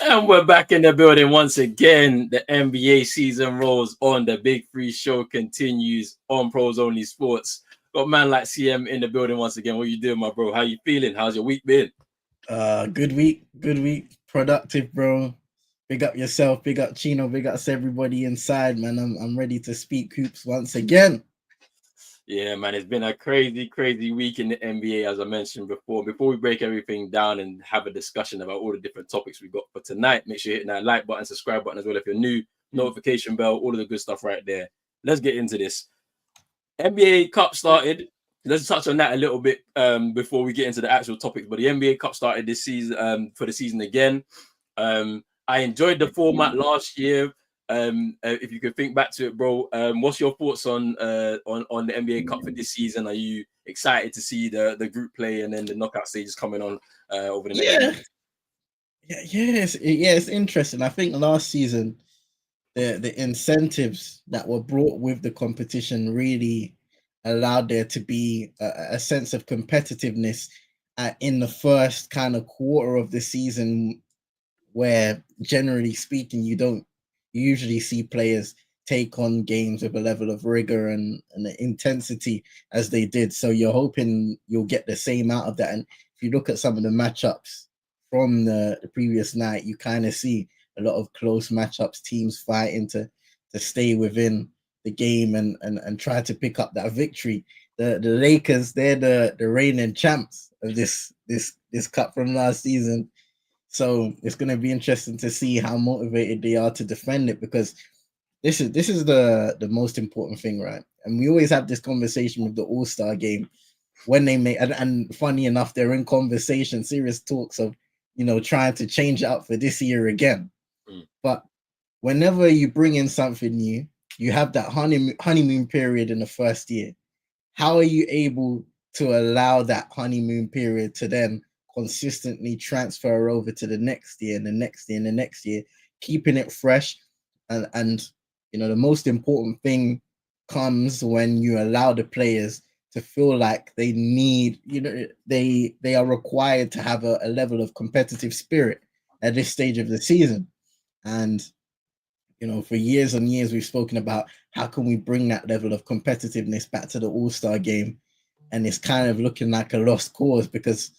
And we're back in the building once again. The NBA season rolls on. The Big Free show continues on Pros Only Sports. Got man like CM in the building once again. What you doing, my bro? How you feeling? How's your week been? Good week, productive, bro. Big up yourself, big up Chino, big up everybody inside, man. I'm ready to speak hoops once again. Yeah, man, it's been a crazy, crazy week in the NBA, as I mentioned before. Before we break everything down and have a discussion about all the different topics we got for tonight, make sure you hit that like button, subscribe button as well if you're new, notification bell, all of the good stuff right there. Let's get into this. NBA Cup started. Let's touch on that a little bit before we get into the actual topics. But the NBA Cup started this season for the season again. I enjoyed the format last year. If you could think back to it, bro, what's your thoughts on the NBA Cup for this season? Are you excited to see the group play and then the knockout stages coming on over the next few Yeah, months? it's interesting. I think last season the incentives that were brought with the competition really allowed there to be a sense of competitiveness in the first kind of quarter of the season, where generally speaking, you don't usually see players take on games with a level of rigor and the intensity as they did. So you're hoping you'll get the same out of that. And if you look at some of the matchups from the previous night, you kind of see a lot of close matchups, teams fighting to stay within the game and try to pick up that victory. The Lakers, they're the reigning champs of this cup from last season, so it's going to be interesting to see how motivated they are to defend it, because this is the most important thing, right? And we always have this conversation with the All-Star game when they make, and funny enough, they're in conversation, serious talks of trying to change it up for this year again. Mm. But whenever you bring in something new, you have that honeymoon period in the first year. How are you able to allow that honeymoon period to then consistently transfer over to the next year and the next year and the next year, keeping it fresh? And the most important thing comes when you allow the players to feel like they need, they are required to have a level of competitive spirit at this stage of the season. And for years and years, we've spoken about how can we bring that level of competitiveness back to the All-Star game, and it's kind of looking like a lost cause, because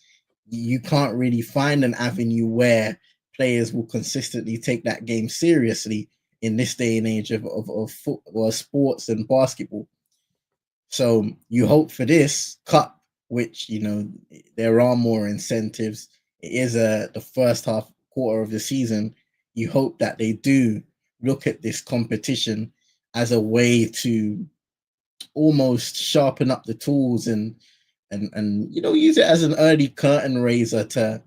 you can't really find an avenue where players will consistently take that game seriously in this day and age of football, sports and basketball. So you hope for this cup, which there are more incentives. It is the first half quarter of the season. You hope that they do look at this competition as a way to almost sharpen up the tools and use it as an early curtain raiser to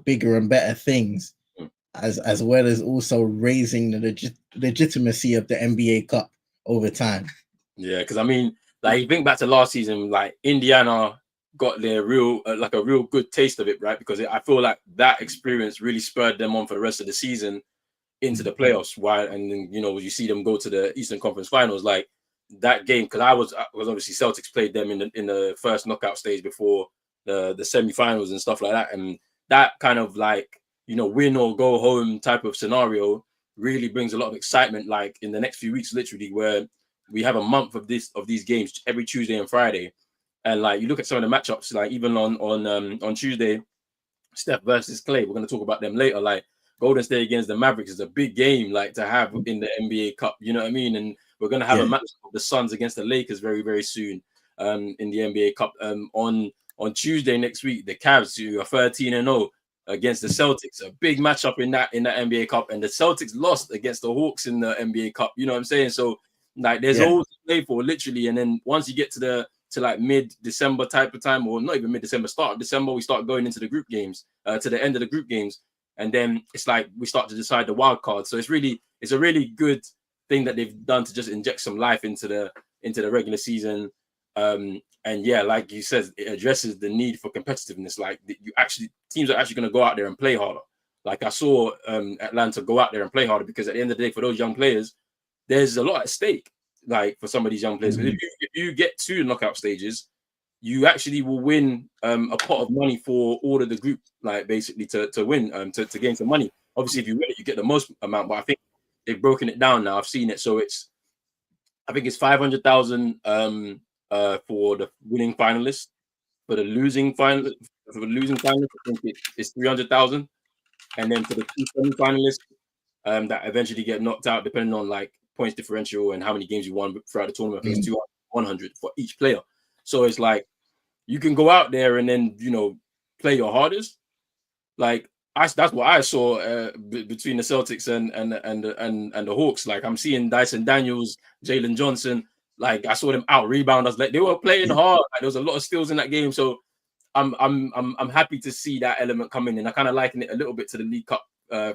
bigger and better things, Mm. as well as also raising the legitimacy of the NBA Cup over time. Yeah, because I mean, like you think back to last season, like Indiana got their real, like a real good taste of it, right? Because I feel like that experience really spurred them on for the rest of the season into the playoffs. Why? And then you see them go to the Eastern Conference Finals, like that game. Because I was obviously Celtics played them in the first knockout stage before the semifinals and stuff like that, and that kind of like win or go home type of scenario really brings a lot of excitement. Like in the next few weeks, literally, where we have a month of these games every Tuesday and Friday, and like you look at some of the matchups, like even on Tuesday, Steph versus Clay. We're going to talk about them later. Like Golden State against the Mavericks is a big game, like to have in the NBA Cup. You know what I mean? And we're going to have a Yeah, match of the Suns against the Lakers very, very soon in the NBA Cup. On Tuesday next week, the Cavs, who are 13-0 against the Celtics, a big matchup in that NBA Cup, and the Celtics lost against the Hawks in the NBA Cup. You know what I'm saying? So like, there's yeah, always to play for, literally. And then once you get to like mid-December type of time, or not even mid-December, start of December, we start going into the group games, to the end of the group games, and then it's like we start to decide the wild card. So it's a really good thing that they've done to just inject some life into the regular season. And yeah, like you said, it addresses the need for competitiveness. Like teams are actually going to go out there and play harder. Like I saw Atlanta go out there and play harder, because at the end of the day, for those young players, there's a lot at stake. Like for some of these young players, mhm, if you get to knockout stages, you actually will win a pot of money for all of the group, like basically to win, to gain some money. Obviously, if you win it, you get the most amount. But I think they've broken it down now. I've seen it, so I think it's 500,000 for the winning finalist. For the losing finalist, I think it's 300,000, and then for the two semi-finalists that eventually get knocked out, depending on like points differential and how many games you won throughout the tournament, I think it's 100 for each player. So it's like you can go out there and then play your hardest. Like that's what I saw between the Celtics and the Hawks. Like I'm seeing Dyson Daniels, Jalen Johnson. Like I saw them out rebound us. Like they were playing hard. Like, there was a lot of steals in that game. So I'm happy to see that element coming in. I kind of liken it a little bit to the League Cup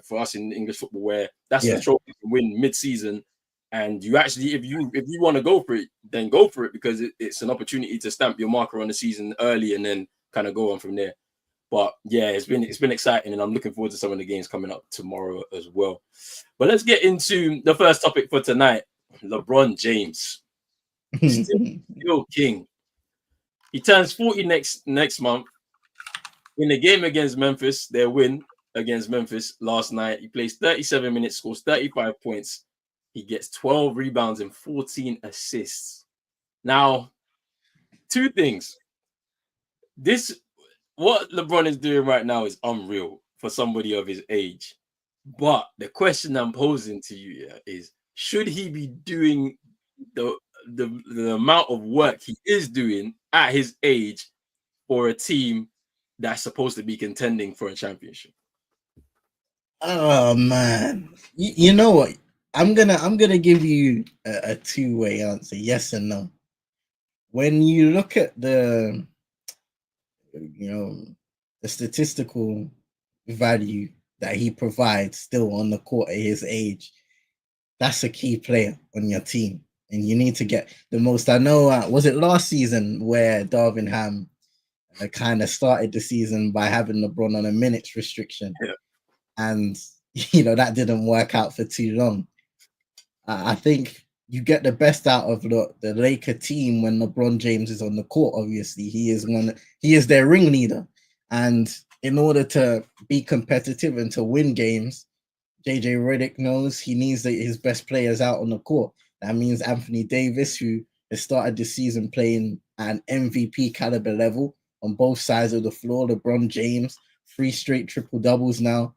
for us in English football, where that's the trophy you win mid-season, and you actually, if you want to go for it, then go for it, because it's an opportunity to stamp your marker on the season early and then kind of go on from there. But yeah, it's been exciting, and I'm looking forward to some of the games coming up tomorrow as well. But let's get into the first topic for tonight. LeBron James, still king. He turns 40 next month. In the game against Memphis, their win against Memphis last night, he plays 37 minutes, scores 35 points. He gets 12 rebounds and 14 assists. Now, two things. What LeBron is doing right now is unreal for somebody of his age. But the question I'm posing to you is, should he be doing the amount of work he is doing at his age for a team that's supposed to be contending for a championship? Oh man, you know what? I'm gonna give you a two-way answer, yes and no. When you look at the statistical value that he provides still on the court at his age, that's a key player on your team, and you need to get the most. I know, was it last season where Darvin Ham kind of started the season by having LeBron on a minutes restriction, and that didn't work out for too long. I think you get the best out of the Laker team when LeBron James is on the court. Obviously, he is their ringleader, and in order to be competitive and to win games, JJ Redick knows he needs his best players out on the court. That means Anthony Davis, who has started the season playing at an MVP caliber level on both sides of the floor. LeBron James, 3 straight triple doubles now,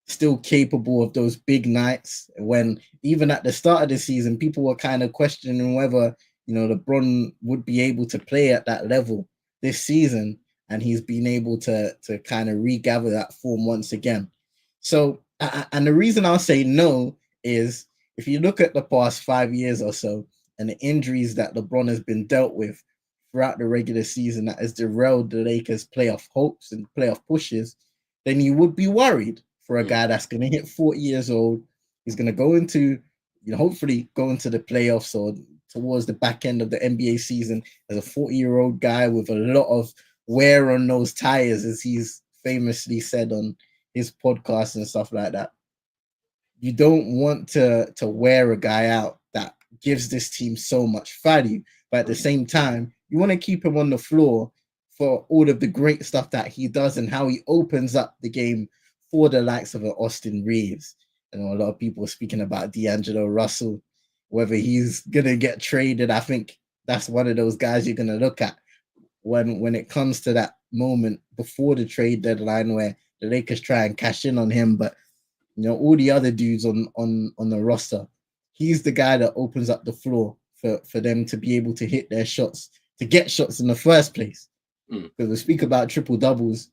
still capable of those big nights, when even at the start of the season, people were kind of questioning whether, LeBron would be able to play at that level this season. And he's been able to kind of regather that form once again. So, and the reason I'll say no is, if you look at the past 5 years or so and the injuries that LeBron has been dealt with throughout the regular season that has derailed the Lakers' playoff hopes and playoff pushes, then you would be worried for a guy that's going to hit 40 years old. He's going to go into, hopefully go into the playoffs or towards the back end of the NBA season as a 40-year-old guy with a lot of wear on those tires, as he's famously said on his podcast and stuff like that. You don't want to wear a guy out that gives this team so much value, but at the same time, you want to keep him on the floor for all of the great stuff that he does and how he opens up the game for the likes of Austin Reeves. A lot of people are speaking about D'Angelo Russell, whether he's gonna get traded. I think that's one of those guys you're gonna look at when it comes to that moment before the trade deadline, where the Lakers try and cash in on him. But all the other dudes on the roster, he's the guy that opens up the floor for them to be able to hit their shots, to get shots in the first place. Because we speak about triple doubles,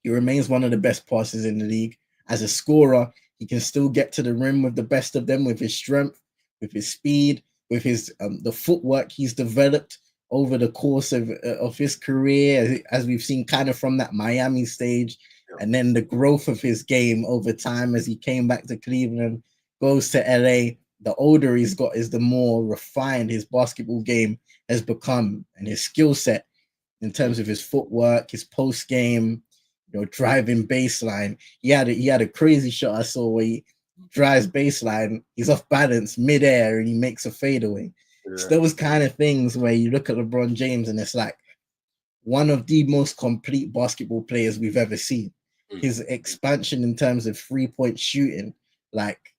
he remains one of the best passers in the league. As a scorer, he can still get to the rim with the best of them, with his strength, with his speed, with his the footwork he's developed over the course of his career, as we've seen kind of from that Miami stage, and then the growth of his game over time as he came back to Cleveland, goes to LA. The older he's got is the more refined his basketball game has become, and his skill set in terms of his footwork, his post game, driving baseline. He had a crazy shot I saw where he drives baseline, he's off balance midair, and he makes a fadeaway. It's those kind of things where you look at LeBron James and it's like one of the most complete basketball players we've ever seen. his expansion in terms of 3-point shooting, like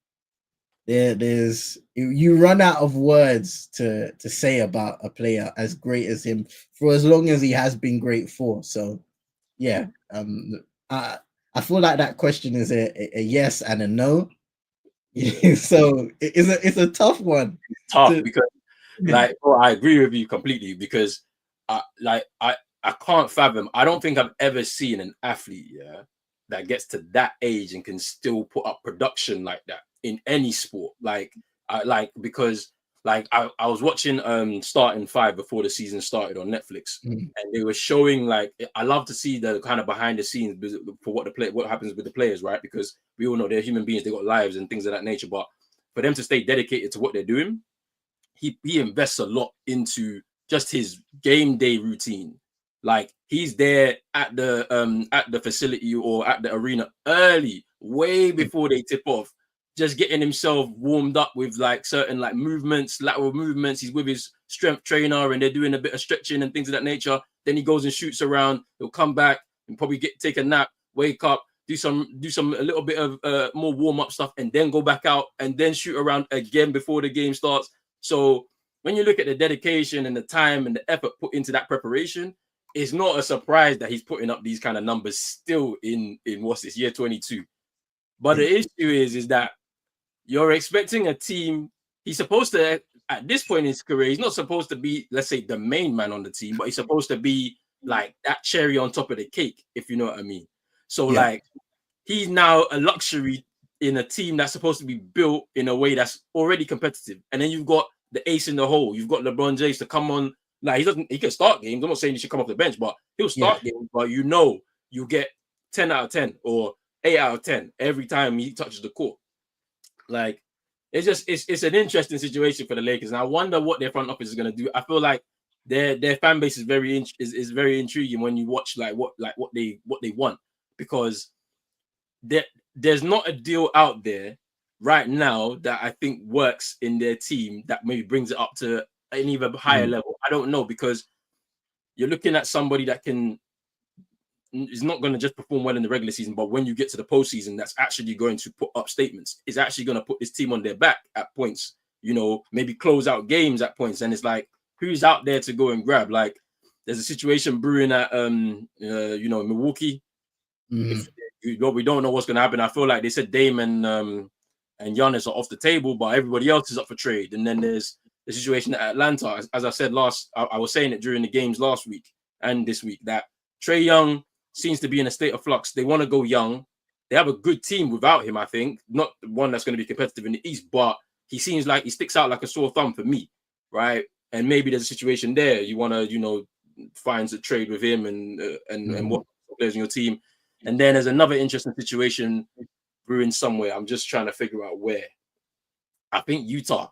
there's you run out of words to say about a player as great as him for as long as he has been great for. So yeah, I feel like that question is a yes and a no. So it's a tough one. Tough because like, bro, I agree with you completely because I can't fathom. I don't think I've ever seen an athlete, yeah, that gets to that age and can still put up production like that in any sport. Because I was watching Starting Five before the season started on Netflix, and they were showing like I love to see the kind of behind the scenes for what happens with the players, right? Because we all know they're human beings, they got lives and things of that nature, but for them to stay dedicated to what they're doing, he invests a lot into just his game day routine. Like he's there at the facility or at the arena early, way before they tip off, just getting himself warmed up with like certain like movements, lateral movements. He's with his strength trainer and they're doing a bit of stretching and things of that nature. Then he goes and shoots around. He'll come back and probably take a nap, wake up, do some a little bit of more warm up stuff, and then go back out and then shoot around again before the game starts. So when you look at the dedication and the time and the effort put into that preparation, it's not a surprise that he's putting up these kind of numbers still in what's this, year 22. But the issue is that you're expecting a team. He's supposed to, at this point in his career, he's not supposed to be, let's say, the main man on the team, but he's supposed to be like that cherry on top of the cake, if you know what I mean. So like he's now a luxury in a team that's supposed to be built in a way that's already competitive. And then you've got the ace in the hole. You've got LeBron James to come on. Like he can start games. I'm not saying he should come off the bench, but he'll start games. But you know, you get 10 out of 10 or 8 out of 10 every time he touches the court. Like it's an interesting situation for the Lakers, and I wonder what their front office is going to do. I feel like their fan base is very intriguing when you watch what they want, because there's not a deal out there right now that I think works in their team that maybe brings it up to an even higher level. I don't know, because you're looking at somebody that is not going to just perform well in the regular season, but when you get to the postseason, that's actually going to put up statements. Is actually going to put this team on their back at points, maybe close out games at points. And it's like, who's out there to go and grab? Like, there's a situation brewing at Milwaukee. We don't know what's going to happen. I feel like they said Dame and Giannis are off the table, but everybody else is up for trade. And then there's the situation at Atlanta. As I said I was saying it during the games last week and this week, that Trae Young seems to be in a state of flux. They want to go young. They have a good team without him, I think. Not one that's going to be competitive in the East, but he seems like he sticks out like a sore thumb for me, right? And maybe there's a situation there. You want to, find a trade with him and what players in your team. And then there's another interesting situation brewing somewhere. I'm just trying to figure out where. I think Utah.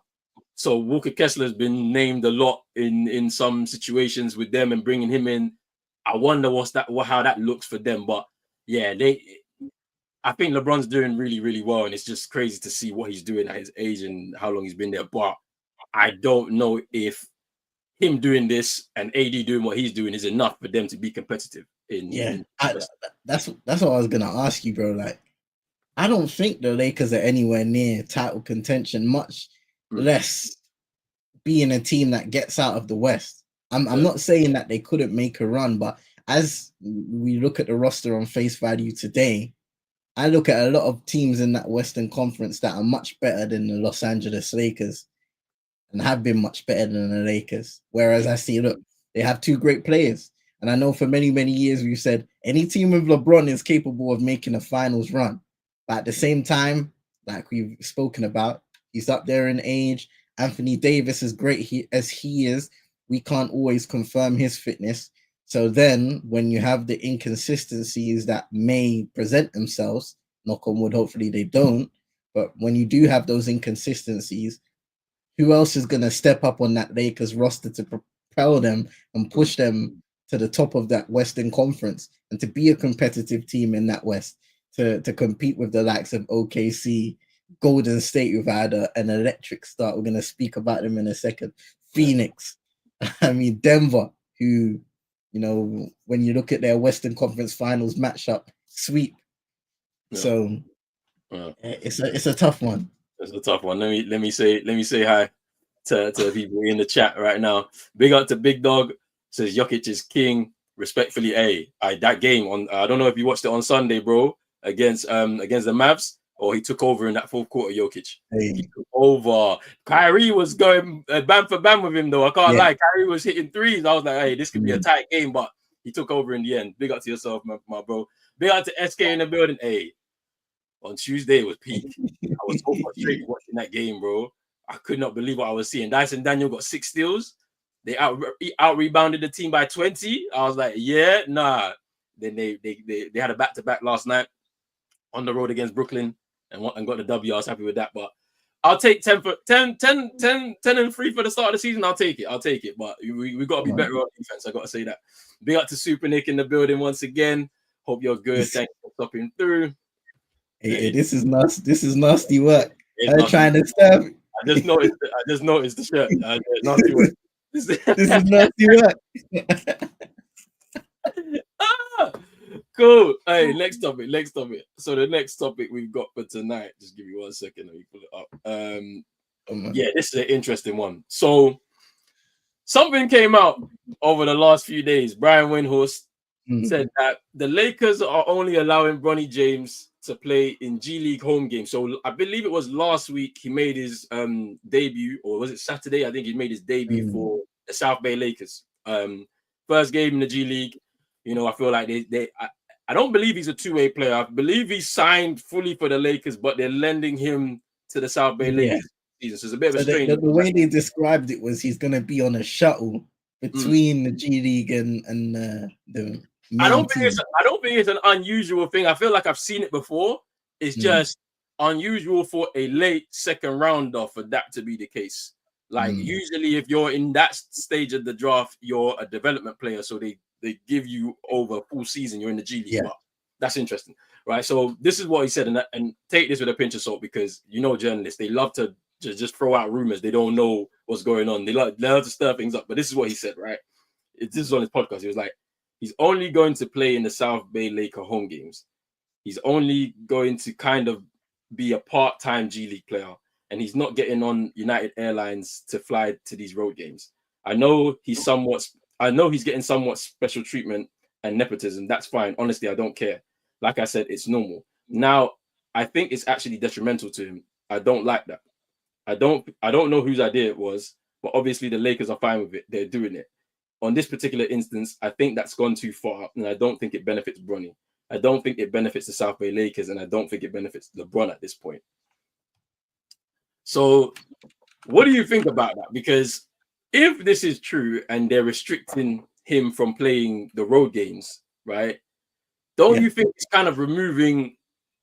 So Walker Kessler has been named a lot in some situations with them and bringing him in. I wonder how that looks for them. But yeah, I think LeBron's doing really, really well, and it's just crazy to see what he's doing at his age and how long he's been there. But I don't know if him doing this and AD doing what he's doing is enough for them to be competitive. That's what I was gonna ask you, bro. Like, I don't think the Lakers are anywhere near title contention, much less being a team that gets out of the West. I'm not saying that they couldn't make a run, but as we look at the roster on face value today, I look at a lot of teams in that Western Conference that are much better than the Los Angeles Lakers and have been much better than the Lakers. Whereas I see, look, they have two great players. And I know for many, many years we've said any team with LeBron is capable of making a finals run. But at the same time, like we've spoken about, he's up there in age. Anthony Davis, as great as he is, we can't always confirm his fitness. So then when you have the inconsistencies that may present themselves, knock on wood, hopefully they don't, but when you do have those inconsistencies, who else is going to step up on that Lakers roster to propel them and push them to the top of that Western Conference and to be a competitive team in that West, to compete with the likes of OKC, Golden State, who've had an electric start. We're going to speak about them in a second. Phoenix, Denver, who, when you look at their Western Conference Finals matchup, sweep Yeah. So Yeah. it's a tough one. It's a tough one. Let me say hi to people in the chat right now. Big up to Big Dog. Says Jokic is king. Respectfully, that game on I don't know if you watched it on Sunday, bro, against the Mavs, or he took over in that fourth quarter. Jokic, he took over. Kyrie was going bam for bam with him though. I can't lie. Kyrie was hitting threes. I was like, hey, this could be a tight game, but he took over in the end. Big up to yourself, my bro. Big up to SK in the building. Hey, on Tuesday it was peak. I was so frustrated watching that game, bro. I could not believe what I was seeing. Dyson Daniel got 6 steals. They out rebounded the team by 20. I was like, yeah, nah. Then they had a back-to-back last night on the road against Brooklyn and got the W. I was happy with that. But I'll take 10 and 3 for the start of the season. I'll take it. But we got to be better on defense. I got to say that. Big up to Super Nick in the building once again. Hope you're good. Thanks for stopping through. Hey, this is nasty. This is nasty work. I'm trying to stab. I just noticed the shirt. Nasty work. This is nasty work. Cool. Hey, next topic. So the next topic we've got for tonight. Just give me 1 second. Let me pull it up. Yeah, this is an interesting one. So something came out over the last few days. Brian Windhorst said that the Lakers are only allowing Bronny James to play in G League home games. So I believe it was last week he made his debut, or was it Saturday? I think he made his debut for the South Bay Lakers. First game in the G League. You know, I feel like I don't believe he's a two-way player. I believe he's signed fully for the Lakers, but they're lending him to the South Bay Lakers season. So it's a bit of a strange. The way they described it was he's going to be on a shuttle between the G League and the. I don't think it's an unusual thing. I feel like I've seen it before. It's just unusual for a late second rounder for that to be the case. Like usually, if you're in that stage of the draft, you're a development player, so they give you over a full season. You're in the G League. But that's interesting, right? So this is what he said, and take this with a pinch of salt because journalists, they love to just throw out rumors. They don't know what's going on. They love to stir things up. But this is what he said, right? This is on his podcast. He was like, he's only going to play in the South Bay Laker home games. He's only going to kind of be a part-time G League player, and he's not getting on United Airlines to fly to these road games. I know he's getting somewhat special treatment and nepotism. That's fine. Honestly, I don't care. Like I said, it's normal. Now, I think it's actually detrimental to him. I don't like that. I don't know whose idea it was, but obviously the Lakers are fine with it. They're doing it. On this particular instance, I think that's gone too far, and I don't think it benefits Bronny. I don't think it benefits the South Bay Lakers, and I don't think it benefits LeBron at this point. So, what do you think about that? Because if this is true and they're restricting him from playing the road games, right? Don't you think it's kind of removing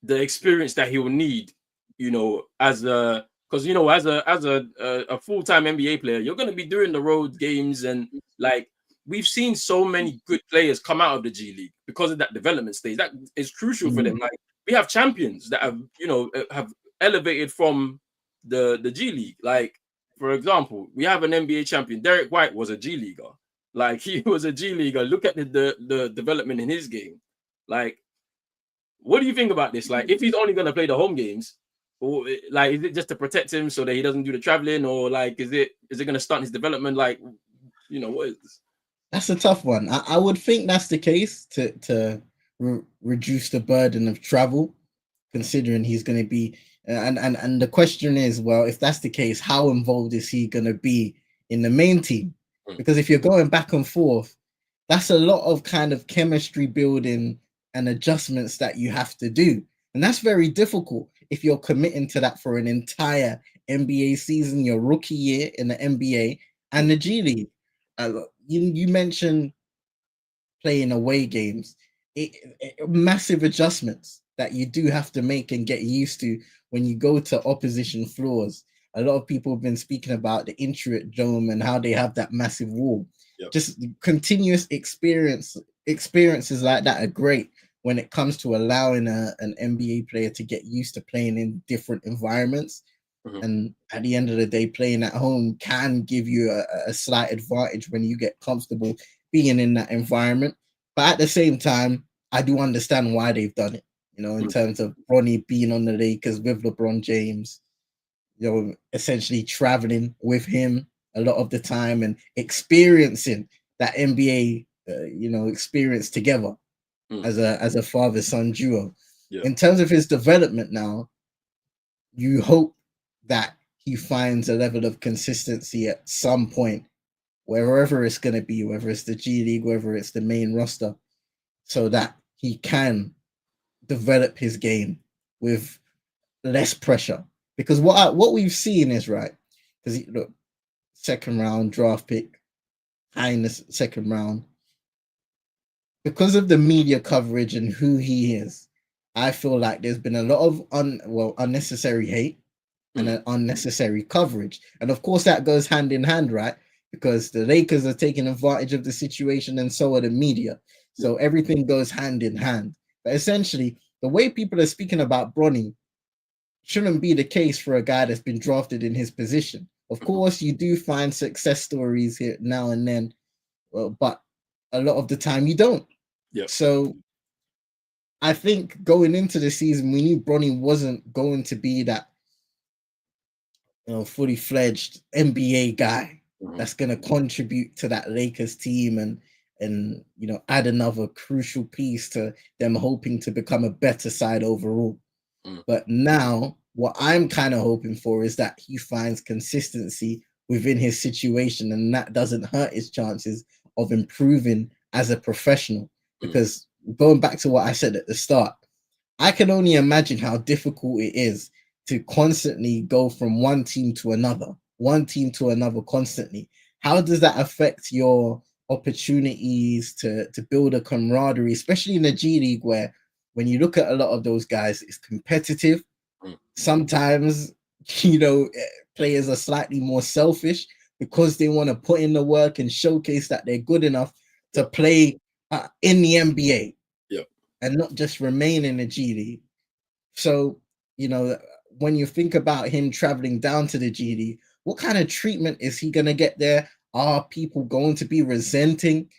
the experience that he'll need, as a full-time NBA player, you're going to be doing the road games, and like we've seen so many good players come out of the G League because of that development stage. That is crucial for them. Like we have champions that have elevated from the G League. Like for example, we have an NBA champion. Derek White was a G Leaguer. Like he was a G Leaguer. Look at the development in his game. Like, what do you think about this? Like, if he's only going to play the home games, or like, is it just to protect him so that he doesn't do the traveling, or like, is it going to stunt his development? Like, what is this? That's a tough one. I would think that's the case to reduce the burden of travel, considering he's going to be. And the question is, well, if that's the case, how involved is he going to be in the main team? Because if you're going back and forth, that's a lot of kind of chemistry building and adjustments that you have to do. And that's very difficult if you're committing to that for an entire NBA season, your rookie year in the NBA and the G League. You mentioned playing away games, massive adjustments that you do have to make and get used to when you go to opposition floors. A lot of people have been speaking about the Intuit Dome and how they have that massive wall. Just continuous experiences like that are great when it comes to allowing an NBA player to get used to playing in different environments. And at the end of the day, playing at home can give you a slight advantage when you get comfortable being in that environment. But at the same time, I do understand why they've done it. in terms of Bronny being on the Lakers with LeBron James, essentially traveling with him a lot of the time and experiencing that NBA, experience together as a father-son duo. Yeah. In terms of his development now, you hope that he finds a level of consistency at some point, wherever it's going to be, whether it's the G League, whether it's the main roster, so that he can develop his game with less pressure. Because what we've seen is, right, because look, second round draft pick, high in the second round, because of the media coverage and who he is, I feel like there's been a lot of unnecessary hate and an unnecessary coverage. And of course that goes hand in hand, right? Because the Lakers are taking advantage of the situation and so are the media. So everything goes hand in hand. But essentially, the way people are speaking about Bronny shouldn't be the case for a guy that's been drafted in his position. Of course, you do find success stories here now and then, but a lot of the time you don't. Yeah. So I think going into the season, we knew Bronny wasn't going to be that fully fledged NBA guy that's going to contribute to that Lakers team and add another crucial piece to them hoping to become a better side overall. But now what I'm kind of hoping for is that he finds consistency within his situation, and that doesn't hurt his chances of improving as a professional. Because going back to what I said at the start, I can only imagine how difficult it is to constantly go from one team to another constantly. How does that affect your opportunities to build a camaraderie, especially in the G League, where when you look at a lot of those guys, it's competitive. Sometimes, players are slightly more selfish because they want to put in the work and showcase that they're good enough to play in the NBA and not just remain in the G League. So, when you think about him traveling down to the G League, what kind of treatment is he going to get there? Are people going to be resenting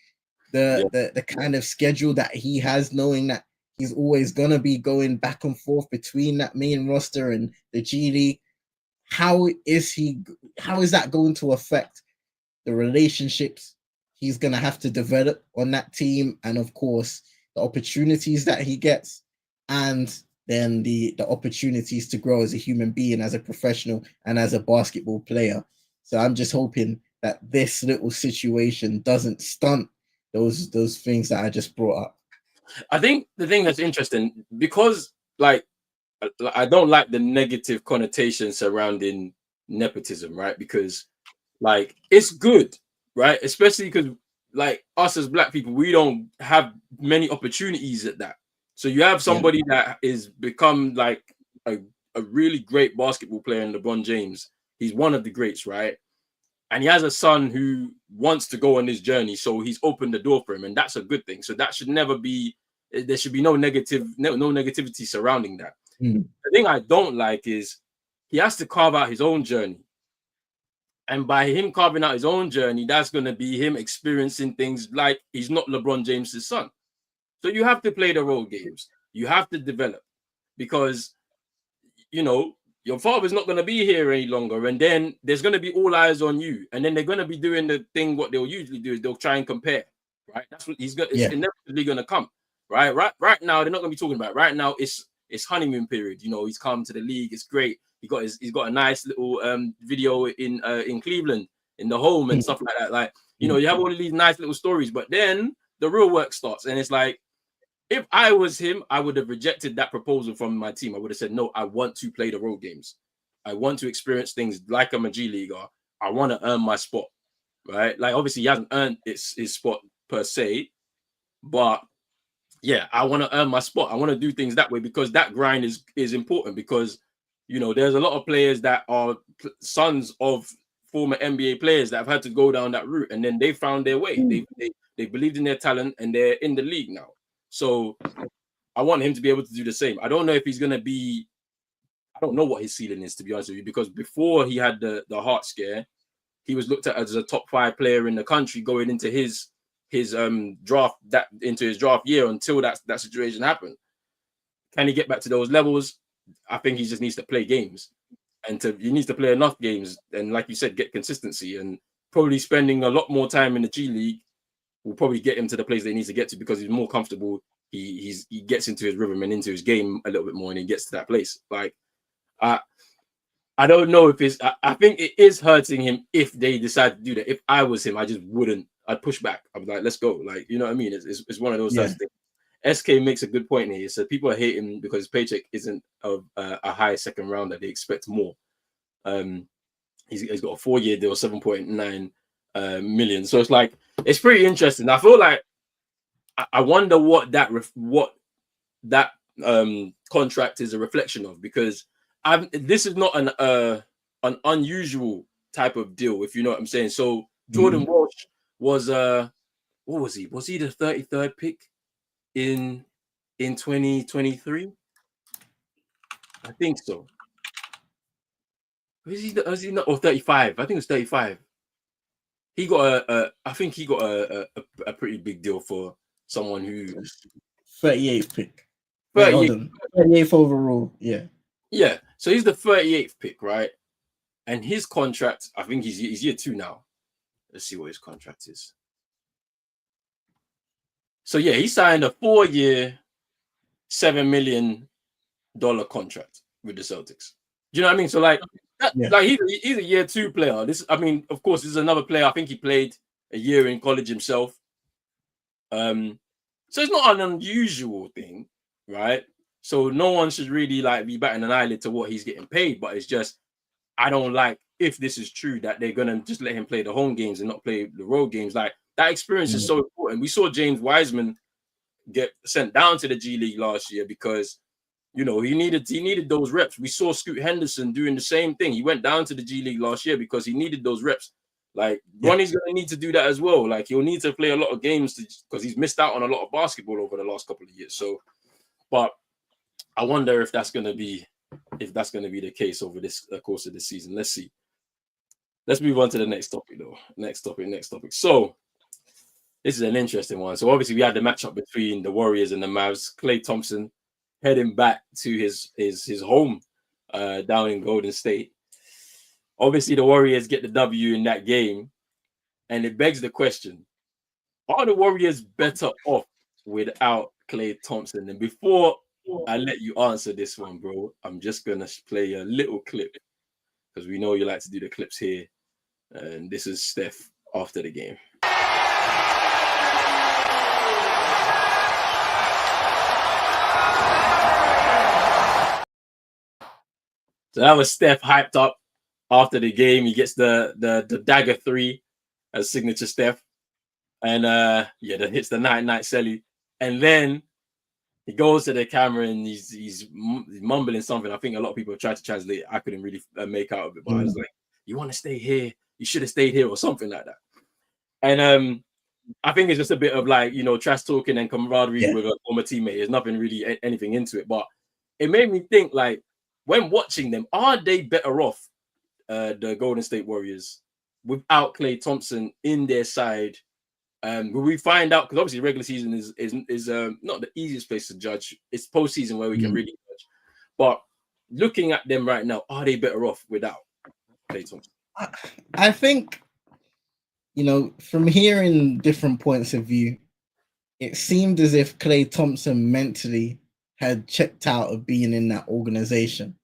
the kind of schedule that he has, knowing that he's always going to be going back and forth between that main roster and the G League? How is that going to affect the relationships he's going to have to develop on that team, and of course the opportunities that he gets, and then the opportunities to grow as a human being, as a professional, and as a basketball player? So I'm just hoping that this little situation doesn't stunt those things that I just brought up. I think the thing that's interesting, because I don't like the negative connotation surrounding nepotism, right? Because it's good, right? Especially because us as black people, we don't have many opportunities at that. So you have somebody that is become like a really great basketball player in LeBron James. He's one of the greats, right? And he has a son who wants to go on this journey, so he's opened the door for him, and that's a good thing. So that should never be. There should be no negativity surrounding that. The thing I don't like is he has to carve out his own journey. And by him carving out his own journey, that's going to be him experiencing things like he's not LeBron James's son. So you have to play the role games. You have to develop, because, your father's not going to be here any longer. And then there's going to be all eyes on you. And then they're going to be doing the thing, what they'll usually do is they'll try and compare, right? That's what it's inevitably going to come, right? Right now, they're not going to be talking about it. Right now, it's honeymoon period. He's come to the league. It's great. He's got a nice little video in Cleveland in the home and stuff like that. You have all of these nice little stories, but then the real work starts, and it's like, if I was him, I would have rejected that proposal from my team. I would have said, no, I want to play the road games. I want to experience things like I'm a G leaguer. I want to earn my spot, right? Obviously he hasn't earned his spot per se, but yeah, I want to earn my spot. I want to do things that way, because that grind is important, because there's a lot of players that are sons of former NBA players that have had to go down that route, and then they found their way. They believed in their talent, and they're in the league now. So I want him to be able to do the same. I don't know if he's going to be, I don't know what his ceiling is, to be honest with you, because before he had the heart scare, he was looked at as a top 5 player in the country going into his draft year, until that situation happened. Can he get back to those levels? I think he just needs to play games, and he needs to play enough games, and like you said, get consistency, and probably spending a lot more time in the G League will probably get him to the place that he needs to get to because he's more comfortable. He gets into his rhythm and into his game a little bit more, and he gets to that place. Like, I don't know if it's. I think it is hurting him if they decide to do that. If I was him, I just wouldn't. I'd push back. I'm like, let's go. Like, you know what I mean? It's one of those types of things. SK makes a good point here. So people are hating because his paycheck isn't of a high second round that they expect more. He's got a 4-year deal, 7.9 million. So it's like, it's pretty interesting. I feel like I wonder what that contract is a reflection of, because this is not an unusual type of deal, if you know what I'm saying. So Jordan Walsh was what was he? Was he the 33rd pick in 2023? I think so. Was he not, or 35? I think it was 35. He got I think he got a pretty big deal for someone who's 38th pick. 38th overall. Yeah. So he's the 38th pick, right? And his contract, I think he's year 2 now. Let's see what his contract is. So yeah, he signed a 4-year, $7 million contract with the Celtics. Do you know what I mean? So like, like he's a year 2 player. I mean, of course, this is another player. I think he played a year in college himself. So it's not an unusual thing, right? So no one should really like be batting an eyelid to what he's getting paid. But it's just, I don't like, if this is true, that they're gonna just let him play the home games and not play the road games. Like, that experience is so important. We saw James Wiseman get sent down to the G League last year because, you know, he needed those reps. We saw Scoot Henderson doing the same thing. He went down to the G League last year because he needed those reps. Like, Bronny's going to need to do that as well. Like, he'll need to play a lot of games because he's missed out on a lot of basketball over the last couple of years. So, but I wonder if that's going to be the case over this course of the season. Let's see. Let's move on to the next topic, though. Next topic. So, this is an interesting one. So, obviously, we had the matchup between the Warriors and the Mavs. Klay Thompson heading back to his home down in Golden State. Obviously, the Warriors get the W in that game, and it begs the question: are the Warriors better off without Klay Thompson? And before I let you answer this one, bro, I'm just gonna play a little clip because we know you like to do the clips here, and this is Steph after the game. So that was Steph hyped up after the game. He gets the dagger 3 as signature Steph. And that hits the night celly. And then he goes to the camera and he's mumbling something. I think a lot of people tried to translate. I couldn't really make out of it, but I was like, "You want to stay here? You should have stayed here," or something like that. And I think it's just a bit of like, you know, trash talking and camaraderie with a former teammate. There's nothing really anything into it, but it made me think, like, when watching them, are they better off, the Golden State Warriors, without Klay Thompson in their side? Will we find out? Because obviously regular season is not the easiest place to judge. It's postseason where we can really judge. But looking at them right now, are they better off without Klay Thompson? I think, you know, from hearing different points of view, it seemed as if Klay Thompson mentally had checked out of being in that organization.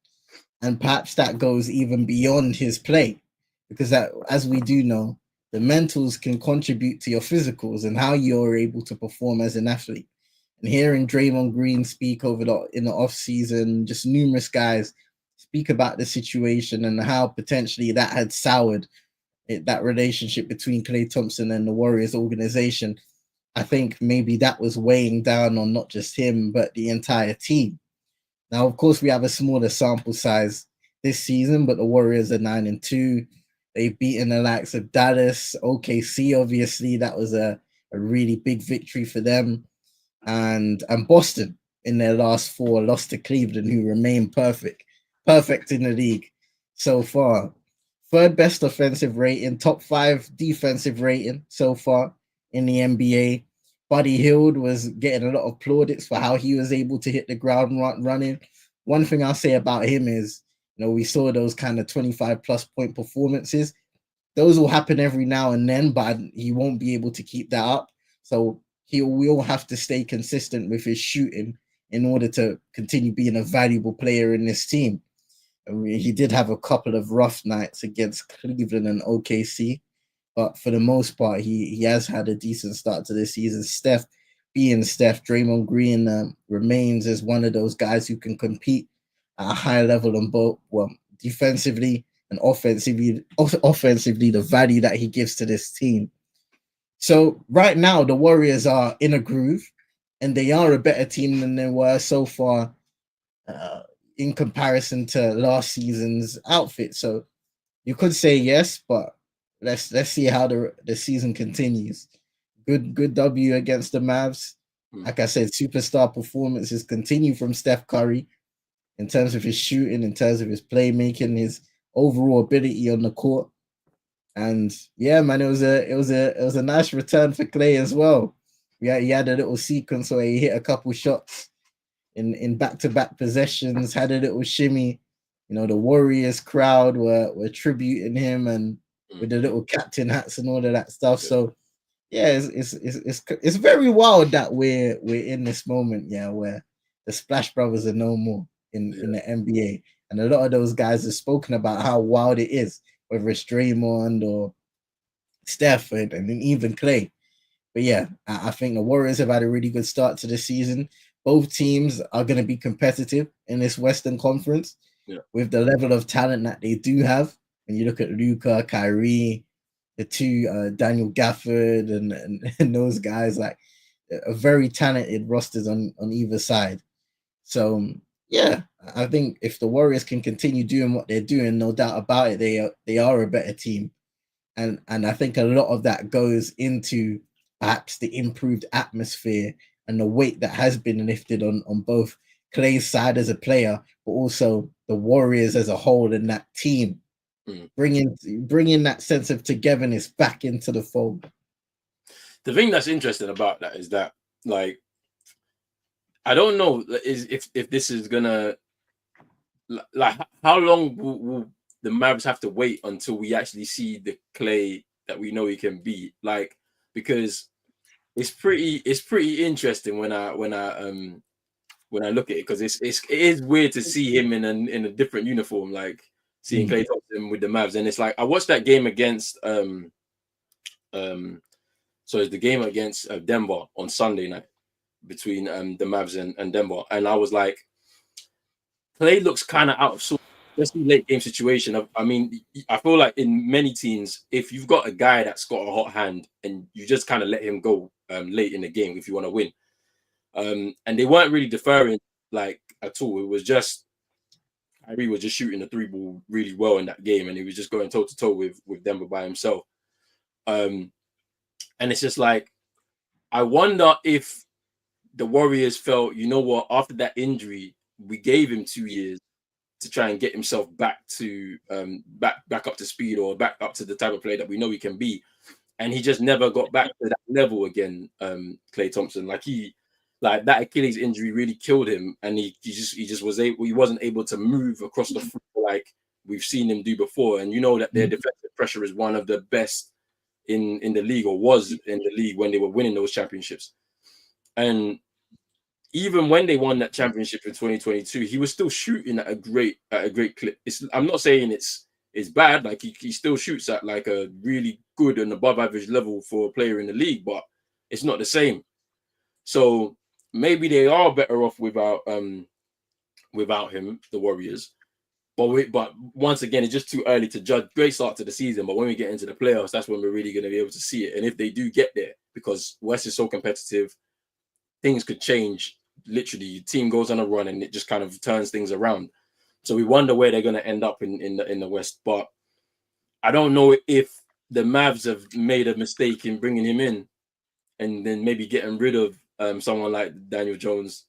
And perhaps that goes even beyond his play, because that, as we do know, the mentals can contribute to your physicals and how you're able to perform as an athlete. And hearing Draymond Green speak in the off season, just numerous guys speak about the situation and how potentially that had soured that relationship between Klay Thompson and the Warriors organization. I think maybe that was weighing down on not just him, but the entire team. Now, of course, we have a smaller sample size this season, but the Warriors are 9-2. They've beaten the likes of Dallas, OKC, obviously. That was a really big victory for them. And Boston in their last 4 lost to Cleveland, who remain perfect in the league so far. 3rd best offensive rating, top 5 defensive rating so far in the NBA. Buddy Hield was getting a lot of plaudits for how he was able to hit the ground running. One thing I'll say about him is, we saw those kind of 25 plus point performances. Those will happen every now and then, but he won't be able to keep that up. So he will have to stay consistent with his shooting in order to continue being a valuable player in this team. I mean, he did have a couple of rough nights against Cleveland and OKC, but for the most part, he has had a decent start to this season. Steph, Draymond Green remains as one of those guys who can compete at a high level on both, defensively and offensively, the value that he gives to this team. So right now, the Warriors are in a groove, and they are a better team than they were so far in comparison to last season's outfit. So you could say yes, but let's see how the season continues. Good W against the Mavs. Like I said, superstar performances continue from Steph Curry in terms of his shooting, in terms of his playmaking, his overall ability on the court. And yeah, man, it was a nice return for KLAY as well. Yeah, he had a little sequence where he hit a couple shots in back-to-back possessions, had a little shimmy. The Warriors crowd were tributing him and with the little captain hats and all of that stuff. So yeah, it's very wild that we're in this moment, where the Splash Brothers are no more in the NBA. And a lot of those guys have spoken about how wild it is, whether it's Draymond or Steph and even KLAY. But yeah, I think the Warriors have had a really good start to the season. Both teams are going to be competitive in this Western Conference with the level of talent that they do have. When you look at Luka, Kyrie, the two Daniel Gafford and those guys, like a very talented rosters on either side. So yeah, I think if the Warriors can continue doing what they're doing, no doubt about it, they are a better team. And I think a lot of that goes into perhaps the improved atmosphere and the weight that has been lifted on both KLAY's side as a player, but also the Warriors as a whole and that team, bringing that sense of togetherness back into the fold. The thing that's interesting about that is that, like, I don't know if this is gonna, like, how long will the Mavs have to wait until we actually see the KLAY that we know he can be? Like, because it's pretty interesting when I look at it, because it is weird to see him in a different uniform, like seeing KLAY Thompson with the Mavs. And it's like, I watched that game against so it's the game against Denver on Sunday night between the Mavs and Denver, and I was like, KLAY looks kind of out of sorts, especially late game situation. I mean, I feel like in many teams, if you've got a guy that's got a hot hand and you just kind of let him go late in the game if you want to win, and they weren't really deferring like at all. It was just Kyrie was just shooting the three ball really well in that game, and he was just going toe to toe with Denver by himself. And it's just like, I wonder if the Warriors felt, you know what, after that injury, we gave him 2 years to try and get himself back to back up to speed, or back up to the type of player that we know he can be, and he just never got back to that level again. KLAY Thompson, like that Achilles injury really killed him, and he wasn't able to move across the floor like we've seen him do before. And you know that their defensive pressure is one of the best in the league, or was in the league when they were winning those championships. And even when they won that championship in 2022, he was still shooting at a great clip. I'm not saying it's bad. Like, he still shoots at like a really good and above average level for a player in the league, but it's not the same. So maybe they are better off without him, the Warriors. But once again, it's just too early to judge. Great start to the season, but when we get into the playoffs, that's when we're really going to be able to see it. And if they do get there, because West is so competitive, things could change. Literally, your team goes on a run and it just kind of turns things around. So we wonder where they're going to end up in the West. But I don't know if the Mavs have made a mistake in bringing him in and then maybe getting rid of someone like Daniel Jones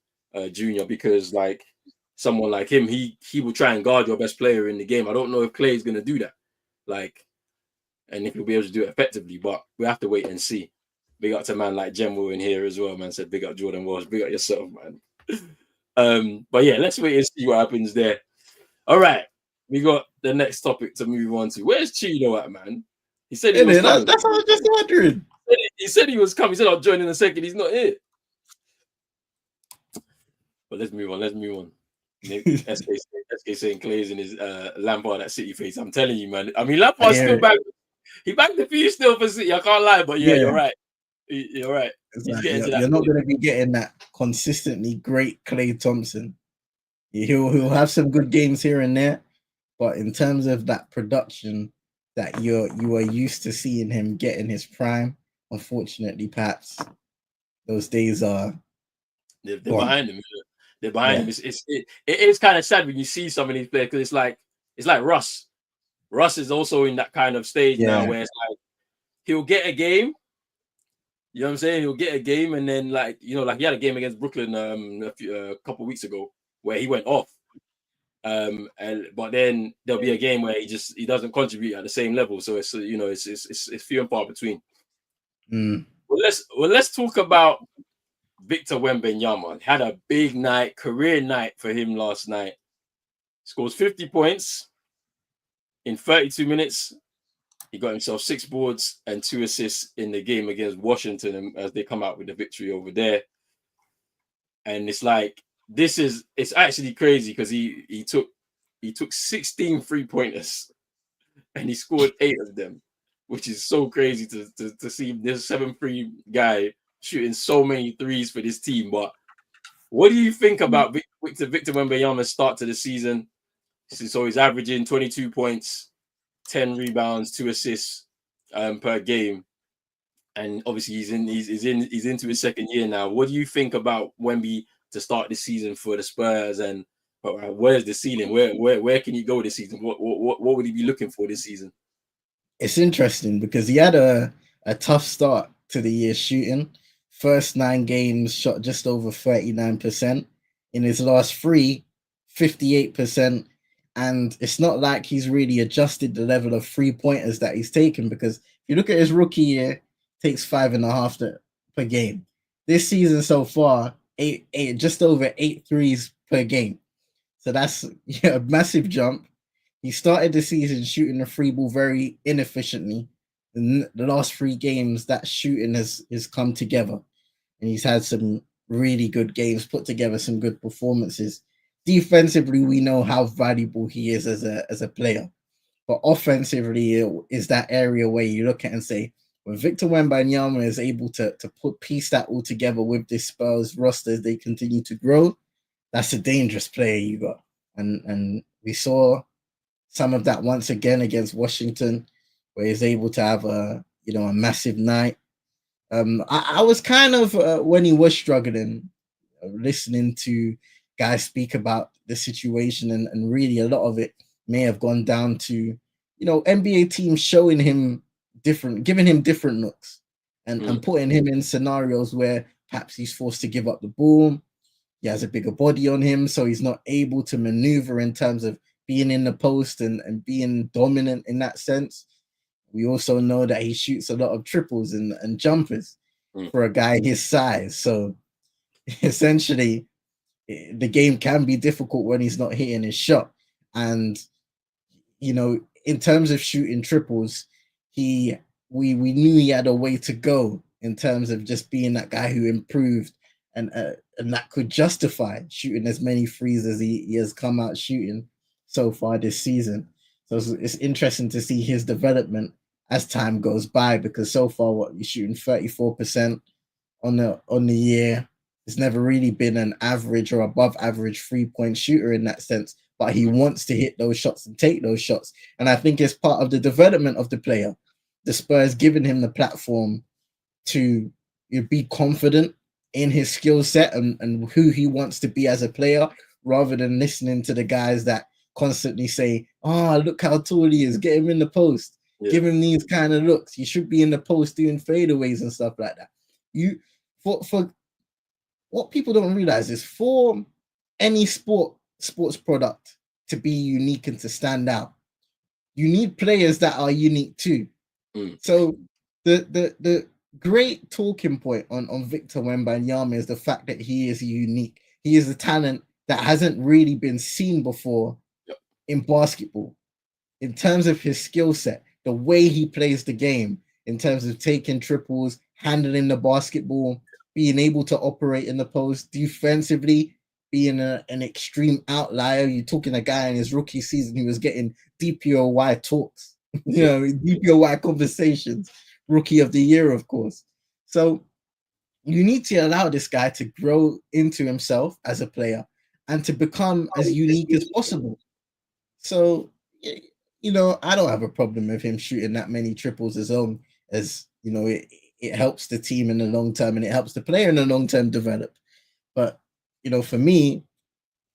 Jr., because like someone like him, he will try and guard your best player in the game. I don't know if KLAY is going to do that, like, and if he'll be able to do it effectively, but we have to wait and see. Big up to man like General in here as well, man. Said big up Jordan Walsh, big up yourself, man. But yeah, let's wait and see what happens there. All right, we got the next topic to move on to. Where's Chino at, man? He said he was coming. That's what I was just wondering. He said he was coming. He said I'll join in a second. He's not here. But let's move on. Let's move on. SK saying Clay's in his Lampard at City face. I'm telling you, man. I mean, Lampard still back. He backed the few still for City. I can't lie, but yeah, you're right. You're right. Like, you're not going to be getting that consistently great Klay Thompson. He'll have some good games here and there, but in terms of that production that you are used to seeing him get in his prime, unfortunately, perhaps those days are they're behind him. They're behind him. It is kind of sad when you see some of these players, because it's like Russ. Russ is also in that kind of stage now where it's like he'll get a game. You know what I'm saying? He'll get a game, and then like he had a game against Brooklyn a couple of weeks ago where he went off. But then there'll be a game where he doesn't contribute at the same level. So it's it's few and far between. Well, let's talk about Victor Wembanyama. Had a big night, career night for him last night. Scores 50 points in 32 minutes. He got himself 6 boards and 2 assists in the game against Washington as they come out with the victory over there. And it's like it's actually crazy because he took 16 3-pointers and he scored 8 of them, which is so crazy to see this 7-3 guy shooting so many threes for this team. But what do you think about Victor Wembanyama's start to the season? So he's averaging 22 points, 10 rebounds, 2 assists per game, and obviously he's into his second year now. What do you think about Wemby to start the season for the Spurs, and where's the ceiling? Where can he go this season? What would he be looking for this season? It's interesting because he had a tough start to the year shooting. First 9 games shot just over 39%. In his last 3, 58%. And it's not like he's really adjusted the level of 3-pointers that he's taken, because if you look at his rookie year, takes 5.5 per game. This season so far, just over 8 threes per game. So that's a massive jump. He started the season shooting the 3 ball very inefficiently. In the last 3 games, that shooting has come together, and he's had some really good games, put together some good performances. Defensively, we know how valuable he is as a player, but offensively is that area where you look at and say, when Victor Wembanyama is able to piece that all together with this Spurs roster as they continue to grow, that's a dangerous player you got. And we saw some of that once again against Washington, where he's able to have a massive night. I was kind of when he was struggling, listening to guys speak about the situation, and really a lot of it may have gone down to NBA teams showing him giving him different looks, and putting him in scenarios where perhaps he's forced to give up the ball. He has a bigger body on him, so he's not able to maneuver in terms of being in the post and being dominant in that sense. We also know that he shoots a lot of triples and jumpers for a guy his size. So essentially, the game can be difficult when he's not hitting his shot. And in terms of shooting triples, we knew he had a way to go in terms of just being that guy who improved and that could justify shooting as many threes as he has come out shooting so far this season. So it's interesting to see his development as time goes by, because so far he's shooting 34% on the year. He's never really been an average or above average 3-point shooter in that sense, but he wants to hit those shots and take those shots. And I think it's part of the development of the player. The Spurs giving him the platform to be confident in his skill set and who he wants to be as a player, rather than listening to the guys that constantly say, "Oh, look how tall he is, get him in the post, give him these kind of looks. You should be in the post doing fadeaways and stuff like that." For what people don't realize is, for any sports product to be unique and to stand out, you need players that are unique too. So the great talking point on Victor Wembanyama is the fact that he is unique. He is a talent that hasn't really been seen before Yep. in basketball. In terms of his skill set, the way he plays the game, in terms of taking triples, handling the basketball, being able to operate in the post, defensively, being an extreme outlier. You're talking a guy in his rookie season who was getting DPOY talks, DPOY conversations, rookie of the year, of course. So you need to allow this guy to grow into himself as a player and to become as unique as possible. So, I don't have a problem with him shooting that many triples as long as, it helps the team in the long term and it helps the player in the long term develop. But, for me,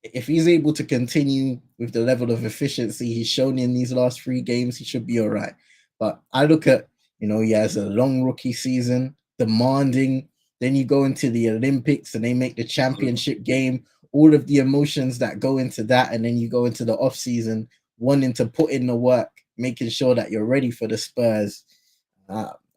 if he's able to continue with the level of efficiency he's shown in these last 3 games, he should be all right. But I look at, he has a long rookie season, demanding. Then you go into the Olympics and they make the championship game, all of the emotions that go into that. And then you go into the off season, wanting to put in the work, making sure that you're ready for the Spurs.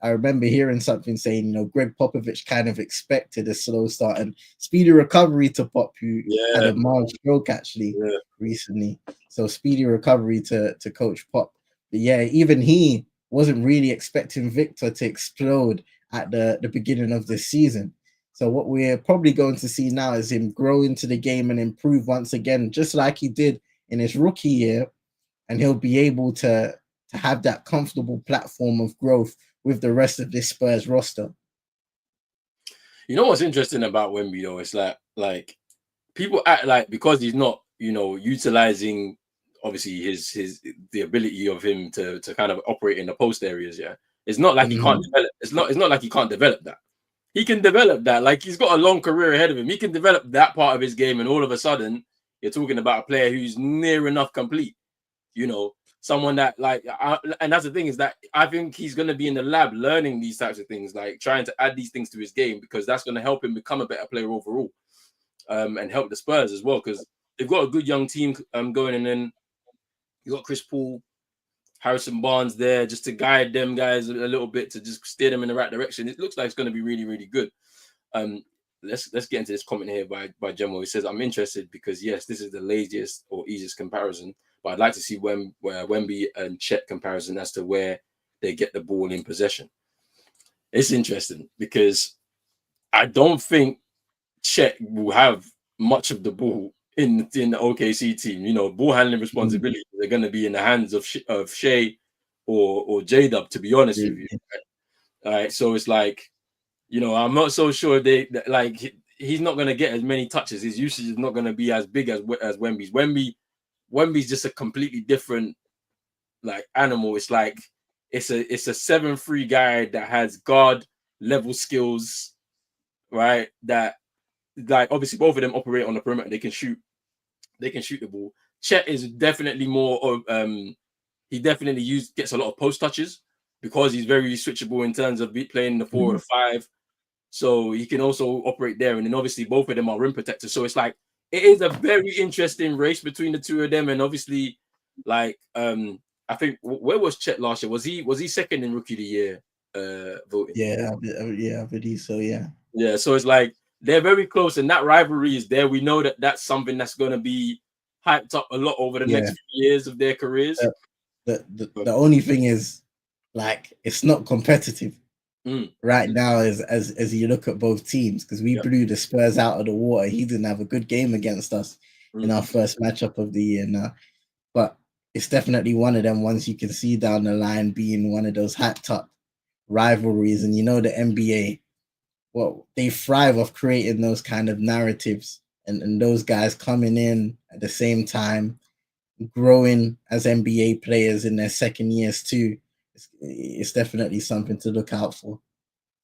I remember hearing something saying, Greg Popovich kind of expected a slow start and speedy recovery to Pop, who had a mild stroke actually recently. So speedy recovery to Coach Pop. But yeah, even he wasn't really expecting Victor to explode at the beginning of this season. So what we're probably going to see now is him grow into the game and improve once again, just like he did in his rookie year, and he'll be able to have that comfortable platform of growth with the rest of this Spurs roster. You know what's interesting about Wemby though? It's like people act like because he's not, utilizing obviously his the ability of him to kind of operate in the post areas. Yeah, it's not like he can't develop. It's not like he can't develop that. He can develop that. Like he's got a long career ahead of him. He can develop that part of his game, and all of a sudden, you're talking about a player who's near enough complete. Someone that and that's the thing is that I think he's going to be in the lab learning these types of things, like trying to add these things to his game because that's going to help him become a better player overall, and help the Spurs as well because they've got a good young team going, and then you got Chris Paul, Harrison Barnes there just to guide them guys a little bit to just steer them in the right direction. It looks like it's going to be really, really good. Let's get into this comment here by Gemmo. He says, I'm interested because yes, this is the laziest or easiest comparison, but I'd like to see Wemby and Chet comparison as to where they get the ball in possession. It's interesting because I don't think Chet will have much of the ball in the OKC team. Ball handling responsibilities are going to be in the hands of Shea or J-Dub, to be honest with you. All right, so it's like, I'm not so sure he's not going to get as many touches. His usage is not going to be as big as Wemby's. Wemby's just a completely different animal. It's like it's a 7'3" guy that has guard level skills, right? That obviously both of them operate on the perimeter. They can shoot the ball. Chet is definitely more of he definitely gets a lot of post touches because he's very switchable in terms of playing the 4 or the 5. So he can also operate there. And then obviously both of them are rim protectors. So it's like it is a very interesting race between the two of them. And obviously, I think where was Chet last year? Was he second in rookie of the year voting? Yeah, I believe so. Yeah. Yeah. So it's like they're very close, and that rivalry is there. We know that that's something that's going to be hyped up a lot over the next few years of their careers. The only thing is, it's not competitive right now as you look at both teams, because we blew the Spurs out of the water. He didn't have a good game against us in our first matchup of the year now, but it's definitely one of them ones you can see down the line being one of those hyped up rivalries. And the NBA, well, they thrive off creating those kind of narratives, and those guys coming in at the same time, growing as NBA players in their second years too. It's definitely something to look out for.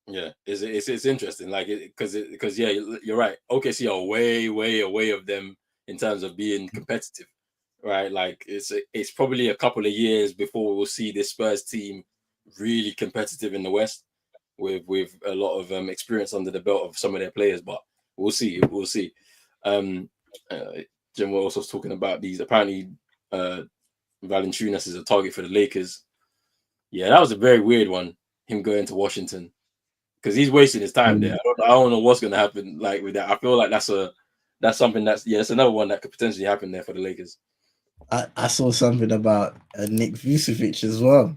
Yeah, it's interesting, because yeah, you're right. OKC are way away of them in terms of being competitive, right? Like it's probably a couple of years before we'll see this Spurs team really competitive in the West with a lot of experience under the belt of some of their players, but we'll see. Jim was also talking about these. Apparently, Valanciunas is a target for the Lakers. Yeah, that was a very weird one. Him going to Washington. because he's wasting his time there. I don't know what's gonna happen like with that. I feel like that's something it's another one that could potentially happen there for the Lakers. I saw something about Nick Vucevic as well.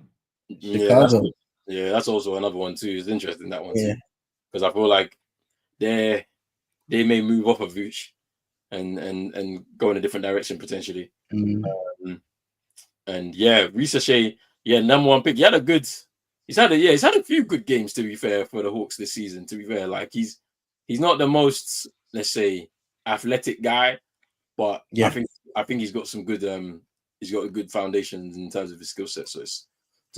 Yeah, Chicago. that's also another one too. It's interesting, that one Yeah. too, because I feel like they may move off of Vooch and go in a different direction potentially. And yeah, Ricochet, number one pick. He's had a few good games, to be fair, for the Hawks this season. To be fair, like he's not the most, let's say, athletic guy, but I think he's got some good he's got a good foundation in terms of his skill set. So it's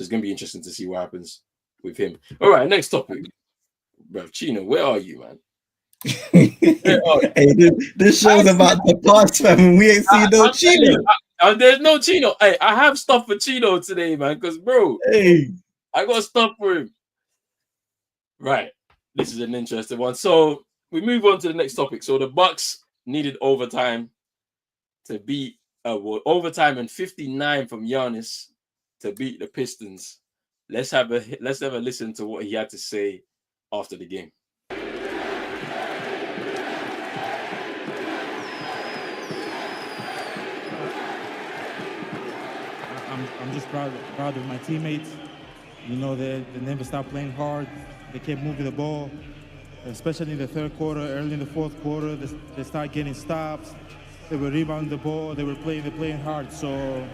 gonna be interesting to see what happens with him. All right, next topic, bro. Chino, where are you, man? Hey, this show's about the past, man. We ain't seen no Chino. There's no Chino. Hey, I have stuff for Chino today, man. Because bro, I got stuff for him. Right. This is an interesting one. So we move on to the next topic. So the Bucks needed overtime to beat overtime and 59 from Giannis to beat the Pistons. Let's have a listen to what he had to say after the game. I'm just proud of my teammates. You know, they never stopped playing hard. They kept moving the ball, especially in the third quarter, early in the fourth quarter. They started getting stops. They were rebounding the ball. They're playing hard. So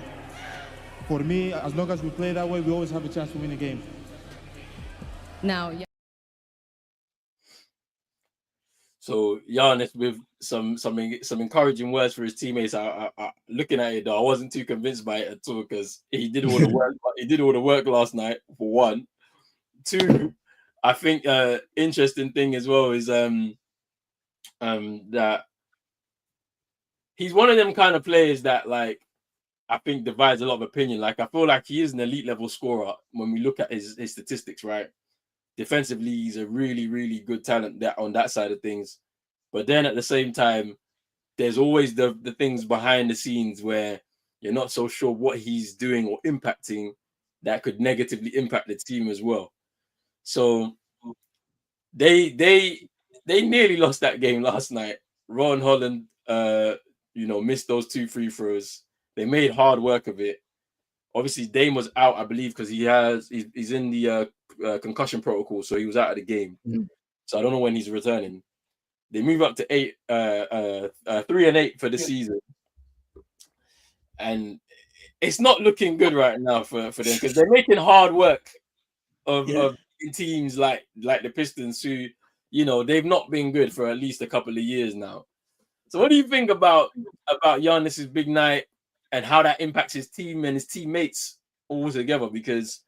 for me, as long as we play that way, we always have a chance to win the game. Now, yeah. So Giannis with some encouraging words for his teammates. I looking at it though, I wasn't too convinced by it at all because he did all the work. He did all the work last night, for one. Two, I think interesting thing as well is that he's one of them kind of players that, like, I think divides a lot of opinion. Like, I feel like he is an elite level scorer when we look at his statistics, right? Defensively, he's a really, really good talent on that side of things. But then at the same time, there's always the things behind the scenes where you're not so sure what he's doing or impacting that could negatively impact the team as well. So they nearly lost that game last night. Ron Holland, missed those 2 free throws. They made hard work of it. Obviously, Dame was out, I believe, because he's in the concussion protocol, so he was out of the game. So I don't know when he's returning. They move up to 3-8 for the season, and it's not looking good right now for them because they're making hard work of teams like the Pistons, who, they've not been good for at least a couple of years now. So what do you think about Giannis's big night and how that impacts his team and his teammates all together? Because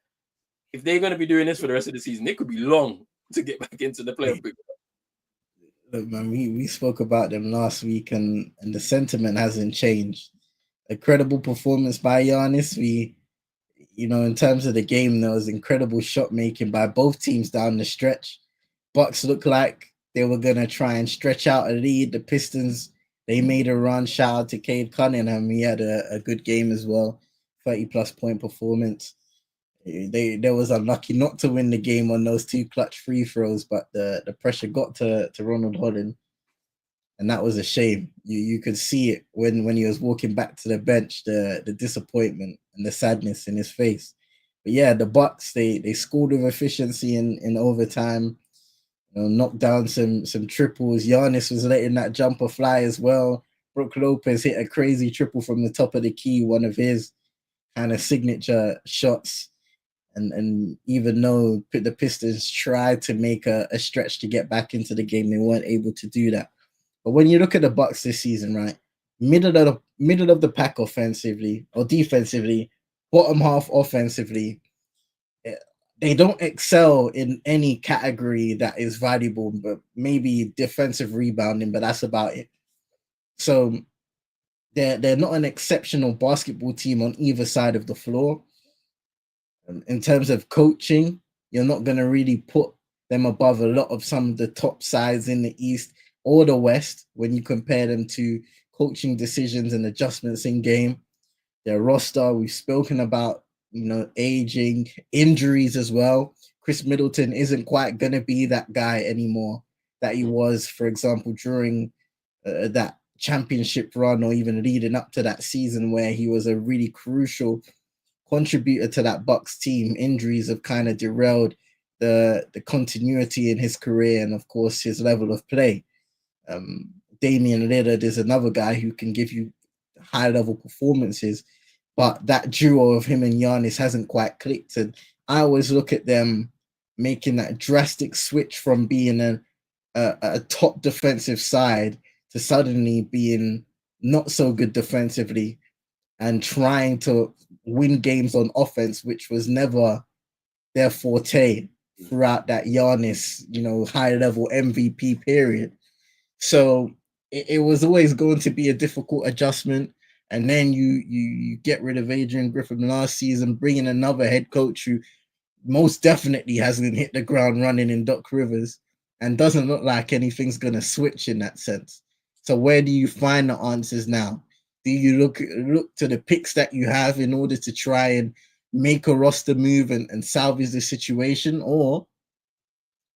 if they're going to be doing this for the rest of the season, it could be long to get back into the playoff picture. Look, man, we spoke about them last week, and the sentiment hasn't changed. A credible performance by Giannis. In terms of the game, there was incredible shot making by both teams down the stretch. Bucks looked like they were gonna try and stretch out a lead. The Pistons, they made a run. Shout out to Cade Cunningham. He had a good game as well. 30+ point performance. They was unlucky not to win the game on those 2 clutch free throws, but the pressure got to Ronald Holland, and that was a shame. You could see it when he was walking back to the bench, the disappointment and the sadness in his face. But yeah, the Bucks, they scored with efficiency in overtime. Knocked down some triples. Giannis was letting that jumper fly as well. Brook Lopez hit a crazy triple from the top of the key, one of his kind of signature shots. And even though the Pistons tried to make a stretch to get back into the game, they weren't able to do that. But when you look at the Bucks this season, right, middle of the pack offensively or defensively, bottom half offensively, they don't excel in any category that is valuable, but maybe defensive rebounding, but that's about it. So they're not an exceptional basketball team on either side of the floor. In terms of coaching, you're not going to really put them above a lot of some of the top sides in the East or the West when you compare them to coaching decisions and adjustments in game. Their roster, we've spoken about, aging, injuries as well. Chris Middleton isn't quite going to be that guy anymore that he was, for example, during that championship run or even leading up to that season where he was a really crucial contributor to that Bucks team. Injuries have kind of derailed the continuity in his career and, of course, his level of play. Damian Lillard is another guy who can give you high-level performances, but that duo of him and Giannis hasn't quite clicked. And I always look at them making that drastic switch from being a top defensive side to suddenly being not so good defensively and trying to win games on offense, which was never their forte throughout that Giannis, high-level MVP period. So it was always going to be a difficult adjustment. And then you get rid of Adrian Griffin last season, bring in another head coach who most definitely hasn't hit the ground running in Doc Rivers and doesn't look like anything's going to switch in that sense. So where do you find the answers now? Do you look to the picks that you have in order to try and make a roster move and salvage the situation? Or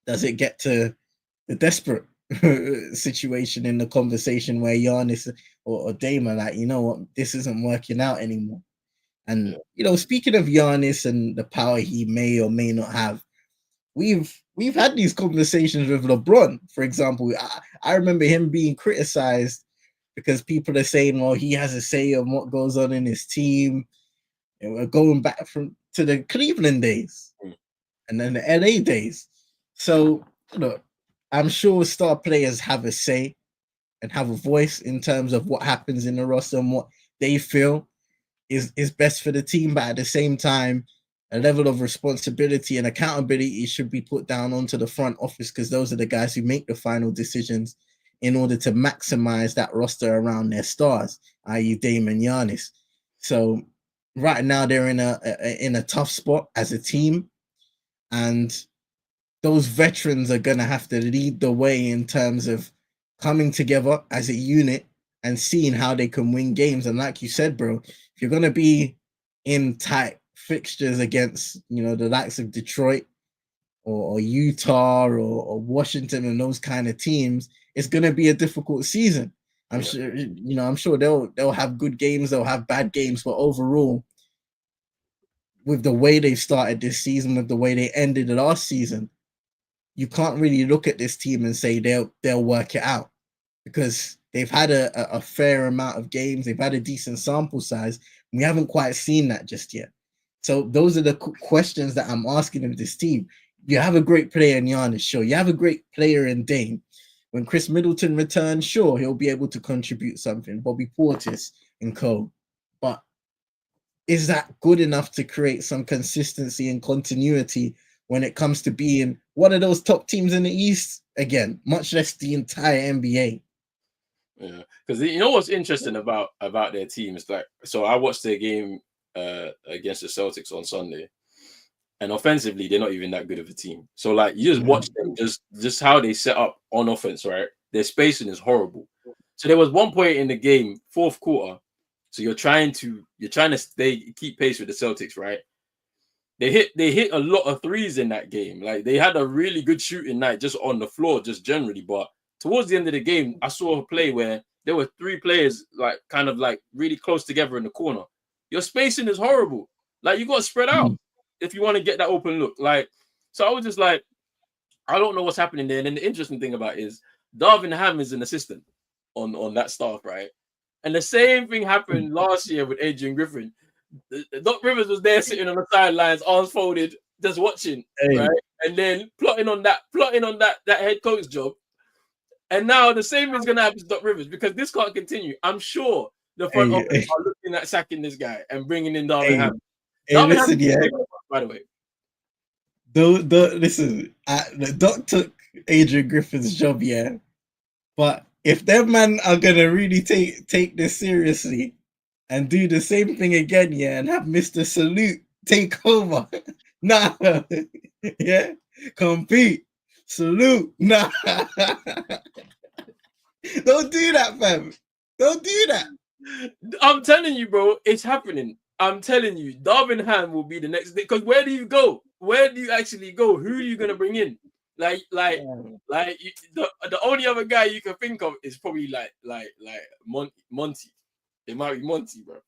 does it get to the desperate situation in the conversation where Giannis or Dame are like, you know what, this isn't working out anymore? And, speaking of Giannis and the power he may or may not have, we've had these conversations with LeBron, for example. I remember him being criticized because people are saying, well, he has a say on what goes on in his team. And we're going back to the Cleveland days and then the LA days. So, look, I'm sure star players have a say and have a voice in terms of what happens in the roster and what they feel is best for the team. But at the same time, a level of responsibility and accountability should be put down onto the front office, because those are the guys who make the final decisions in order to maximize that roster around their stars, i.e. Dame and Giannis. So right now they're in a tough spot as a team, and those veterans are going to have to lead the way in terms of coming together as a unit and seeing how they can win games. And like you said, bro, if you're going to be in tight fixtures against, the likes of Detroit or Utah or Washington and those kind of teams, it's going to be a difficult season. I'm sure they'll have good games, they'll have bad games, but overall, with the way they've started this season, with the way they ended the last season, you can't really look at this team and say they'll work it out, because they've had a fair amount of games, they've had a decent sample size. We haven't quite seen that just yet. So those are the questions that I'm asking of this team. You have a great player in Giannis, sure. You have a great player in Dame. When Chris Middleton returns, sure, he'll be able to contribute something. Bobby Portis and co. But is that good enough to create some consistency and continuity when it comes to being one of those top teams in the East again, much less the entire NBA? Yeah, because what's interesting about their team is so I watched their game against the Celtics on Sunday, and offensively they're not even that good of a team. So you just watch them, just how they set up on offense, right? Their spacing is horrible. So there was one point in the game, fourth quarter. So you're trying to keep pace with the Celtics, right? They hit a lot of threes in that game. They had a really good shooting night just on the floor, just generally. But towards the end of the game, I saw a play where there were three players kind of really close together in the corner. Your spacing is horrible. You got to spread out if you want to get that open look. So I was just I don't know what's happening there. And then the interesting thing about it is Darvin Ham is an assistant on that staff, right? And the same thing happened last year with Adrian Griffin. Doc Rivers was there sitting on the sidelines, arms folded, just watching, right? And then plotting on that head coach job. And now the same thing's gonna happen to Doc Rivers, because this can't continue. I'm sure the front office are looking at sacking this guy and bringing in Darvin Ham. Listen, by the way. Listen, the Doc took Adrian Griffin's job, yeah. But if them man are gonna really take this seriously and do the same thing again, yeah, and have Mr. Salute take over, nah, yeah, compete, salute, nah. Don't do that, fam. Don't do that. I'm telling you, bro, it's happening. I'm telling you, Darvin Ham will be the next, because where do you go? where do you actually go? Who are you gonna bring in? The only other guy you can think of is probably like Monty. It might be Monty, bro.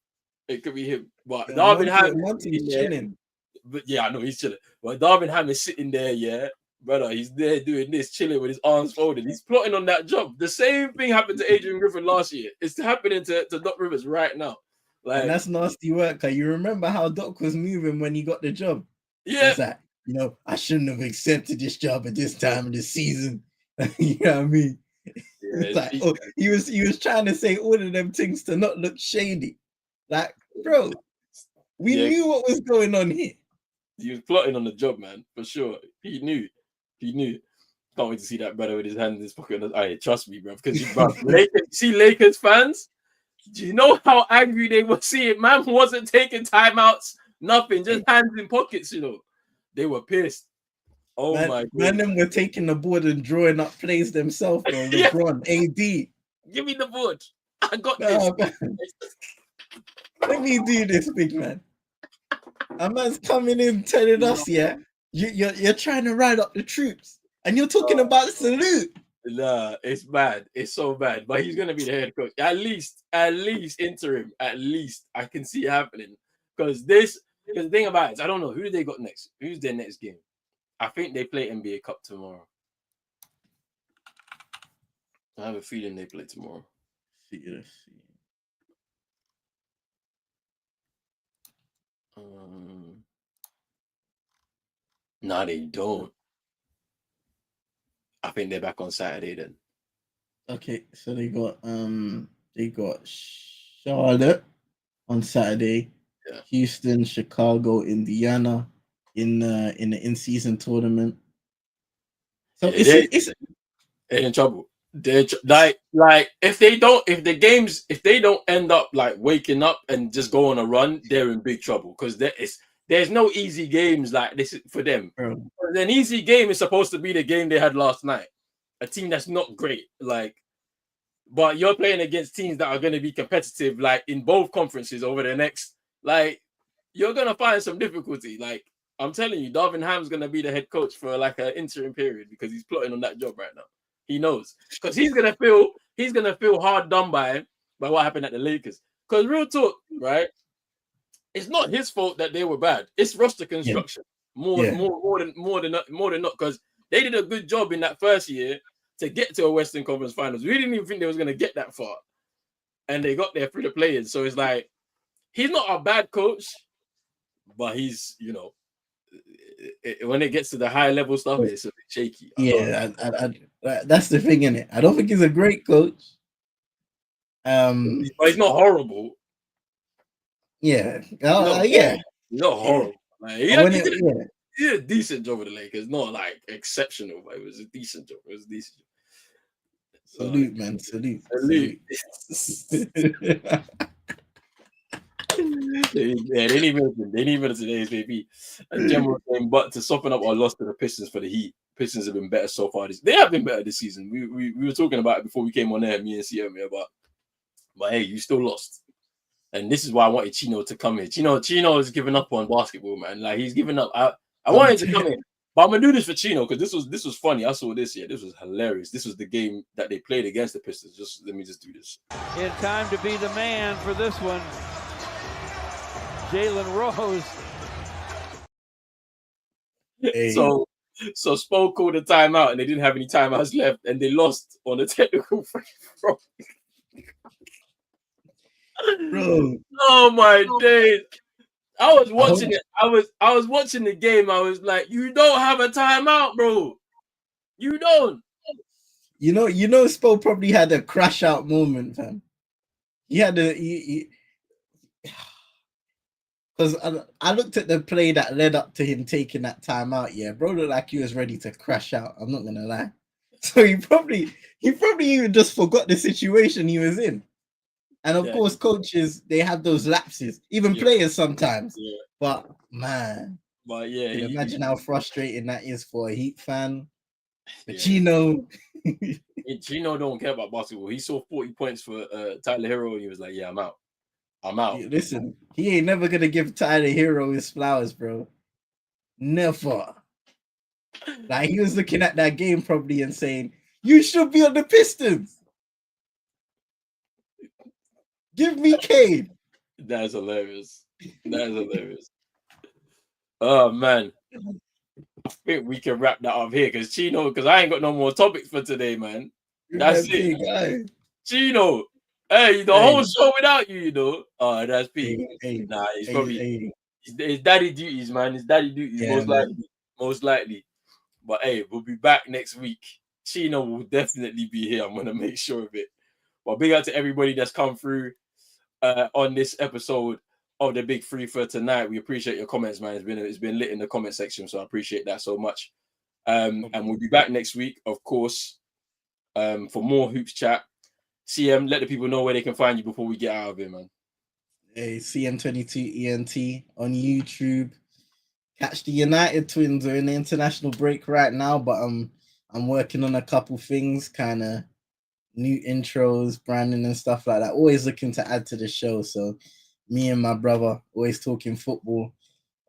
It could be him. But Darvin Ham Monty's chilling. But yeah, I know he's chilling. But Darvin Ham is sitting there, yeah, brother. He's there doing this, chilling with his arms folded. He's plotting on that job. The same thing happened to Adrian Griffin last year. It's happening to Doc Rivers right now. Like, and that's nasty work. Cause you remember how Doc was moving when he got the job? Yeah. It's like, you know, I shouldn't have accepted this job at this time of the season. You know what I mean? Yeah, it's like, oh, he was trying to say all of them things to not look shady. Like, bro, we knew what was going on here. He was plotting on the job, man, for sure. He knew. Can't wait to see that brother with his hand in his pocket. Trust me, bro. Because Lakers fans, do you know how angry they were seeing? Man wasn't taking timeouts, nothing, just hands in pockets, you know. They were pissed. Oh my God. Man, them were taking the board and drawing up plays themselves, bro. LeBron, AD. Give me the board. I got this. Man. Let me do this, big man. A man's coming in telling us, yeah, you're trying to ride up the troops, and you're talking about salute. Nah, it's bad. It's so bad. But he's gonna be the head coach. At least interim. At least I can see it happening. Because the thing about it is, I don't know who they got next. Who's their next game? I think they play NBA Cup tomorrow. I have a feeling they play tomorrow. Let's see. No, they don't. I think they're back on Saturday then. Okay, so they got Charlotte on Saturday, Houston, Chicago, Indiana in the in-season tournament. So they're in trouble. They're like if they don't end up like waking up and just go on a run, they're in big trouble because there's no easy games like this for them. An easy game is supposed to be the game they had last night. A team that's not great, but you're playing against teams that are going to be competitive, like in both conferences over the next. Like you're gonna find some difficulty. Like I'm telling you, Darvin Ham's gonna be the head coach for like an interim period because he's plotting on that job right now. He knows because he's gonna feel hard done by what happened at the Lakers. Because real talk, right? It's not his fault that they were bad. It's roster construction more than not because they did a good job in that first year to get to a Western Conference Finals. We didn't even think they was gonna get that far, and they got there through the players. So it's like he's not a bad coach, but he's when it gets to the high level stuff, it's a bit shaky. That's the thing, innit? I don't think he's a great coach. But he's not horrible. Yeah. He's not horrible. Like, he did a decent job with the Lakers. Not like exceptional, but it was a decent job. Salute, man. Salute. They didn't even today's baby. A general thing, but to soften up our loss to the Pistons for the Heat. Pistons have been better so far. They have been better this season. We were talking about it before we came on there, me and CM, but hey, you still lost. And this is why I wanted Chino to come here. Chino is giving up on basketball, man. Like he's giving up. I wanted to come in, but I'm gonna do this for Chino because this was funny. I saw this here. This was hilarious. This was the game that they played against the Pistons. Let me just do this. In time to be the man for this one, Jalen Rose. Hey. So Spo called a timeout and they didn't have any timeouts left and they lost on a technical free throw. Bro. Oh my days. I was watching it. I was watching the game. I was like, you don't have a timeout, bro. You don't. You know, Spo probably had a crash out moment, fam. He had because I looked at the play that led up to him taking that timeout. Yeah, bro looked like he was ready to crash out. I'm not gonna lie. So he probably even just forgot the situation he was in. And of course, coaches, they have those lapses, even players sometimes. Yeah. But man, imagine how frustrating that is for a Heat fan. But Chino don't care about basketball. He saw 40 points for Tyler Hero and he was like, yeah, I'm out. Listen, he ain't never gonna give Tyler Hero his flowers, bro. Never. Like he was looking at that game probably and saying, "You should be on the Pistons. Give me Kane." That's hilarious. That is hilarious. Oh man, I think we can wrap that up here because Chino, because I ain't got no more topics for today, man. That's it. Guy. Chino, hey, the whole show without you, you know. Oh, that's peak. Nah, it's probably his daddy duties, man. His daddy duties, most likely. But hey, we'll be back next week. Chino will definitely be here. I'm gonna make sure of it. But big up to everybody that's come through on this episode of the Big Three for tonight. We appreciate your comments, man. It's been lit in the comment section, so I appreciate that so much. And we'll be back next week, of course, for more hoops chat. CM, let the people know where they can find you before we get out of here, man. Hey, CM22ENT on YouTube. Catch the United Twins. They're in the international break right now, but I'm working on a couple things, kind of new intros, branding and stuff like that. Always looking to add to the show. So me and my brother always talking football.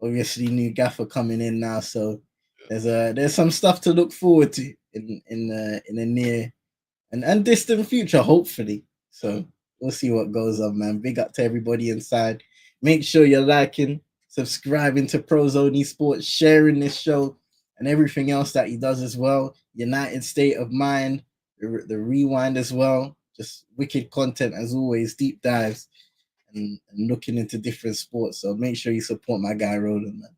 Obviously, new gaffer coming in now, so there's some stuff to look forward to in the near and distant future, hopefully. So we'll see what goes on, man. Big up to everybody inside. Make sure you're liking, subscribing to Pros Only Sports, sharing this show and everything else that he does as well. United State of Mind, the rewind as well. Just wicked content as always, deep dives and looking into different sports. So make sure you support my guy Roland, man.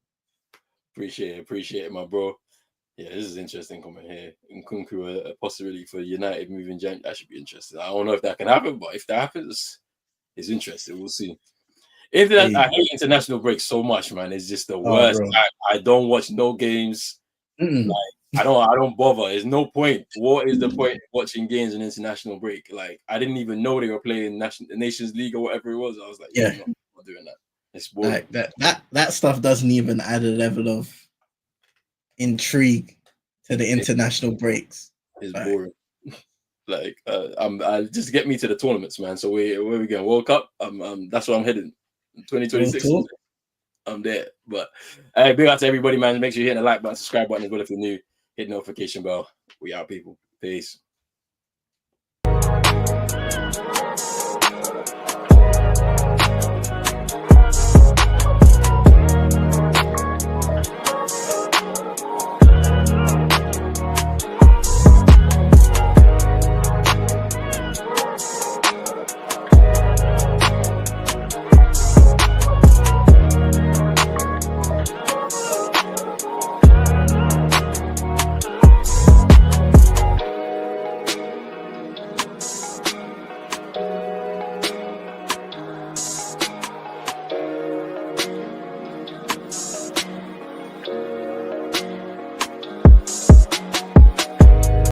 Appreciate it, my bro. Yeah, this is interesting coming here. Nkunku, a possibility for United moving Jan. That should be interesting. I don't know if that can happen, but if that happens, it's interesting. We'll see. I hate international breaks so much, man. It's just the worst. I don't watch no games. Like, I don't bother. There's no point. What is the point of watching games in international break? Like, I didn't even know they were playing Nations League or whatever it was. I was like, I'm not doing that. It's boring. Like that stuff doesn't even add a level of intrigue to the international breaks. It's boring. Like, I just get me to the tournaments, man. So where we going? World Cup? That's where I'm heading. 2026. I'm there. But hey, big out to everybody, man. Make sure you hit the like button, subscribe button as well if you're new. Hit the notification bell. We out, people. Peace.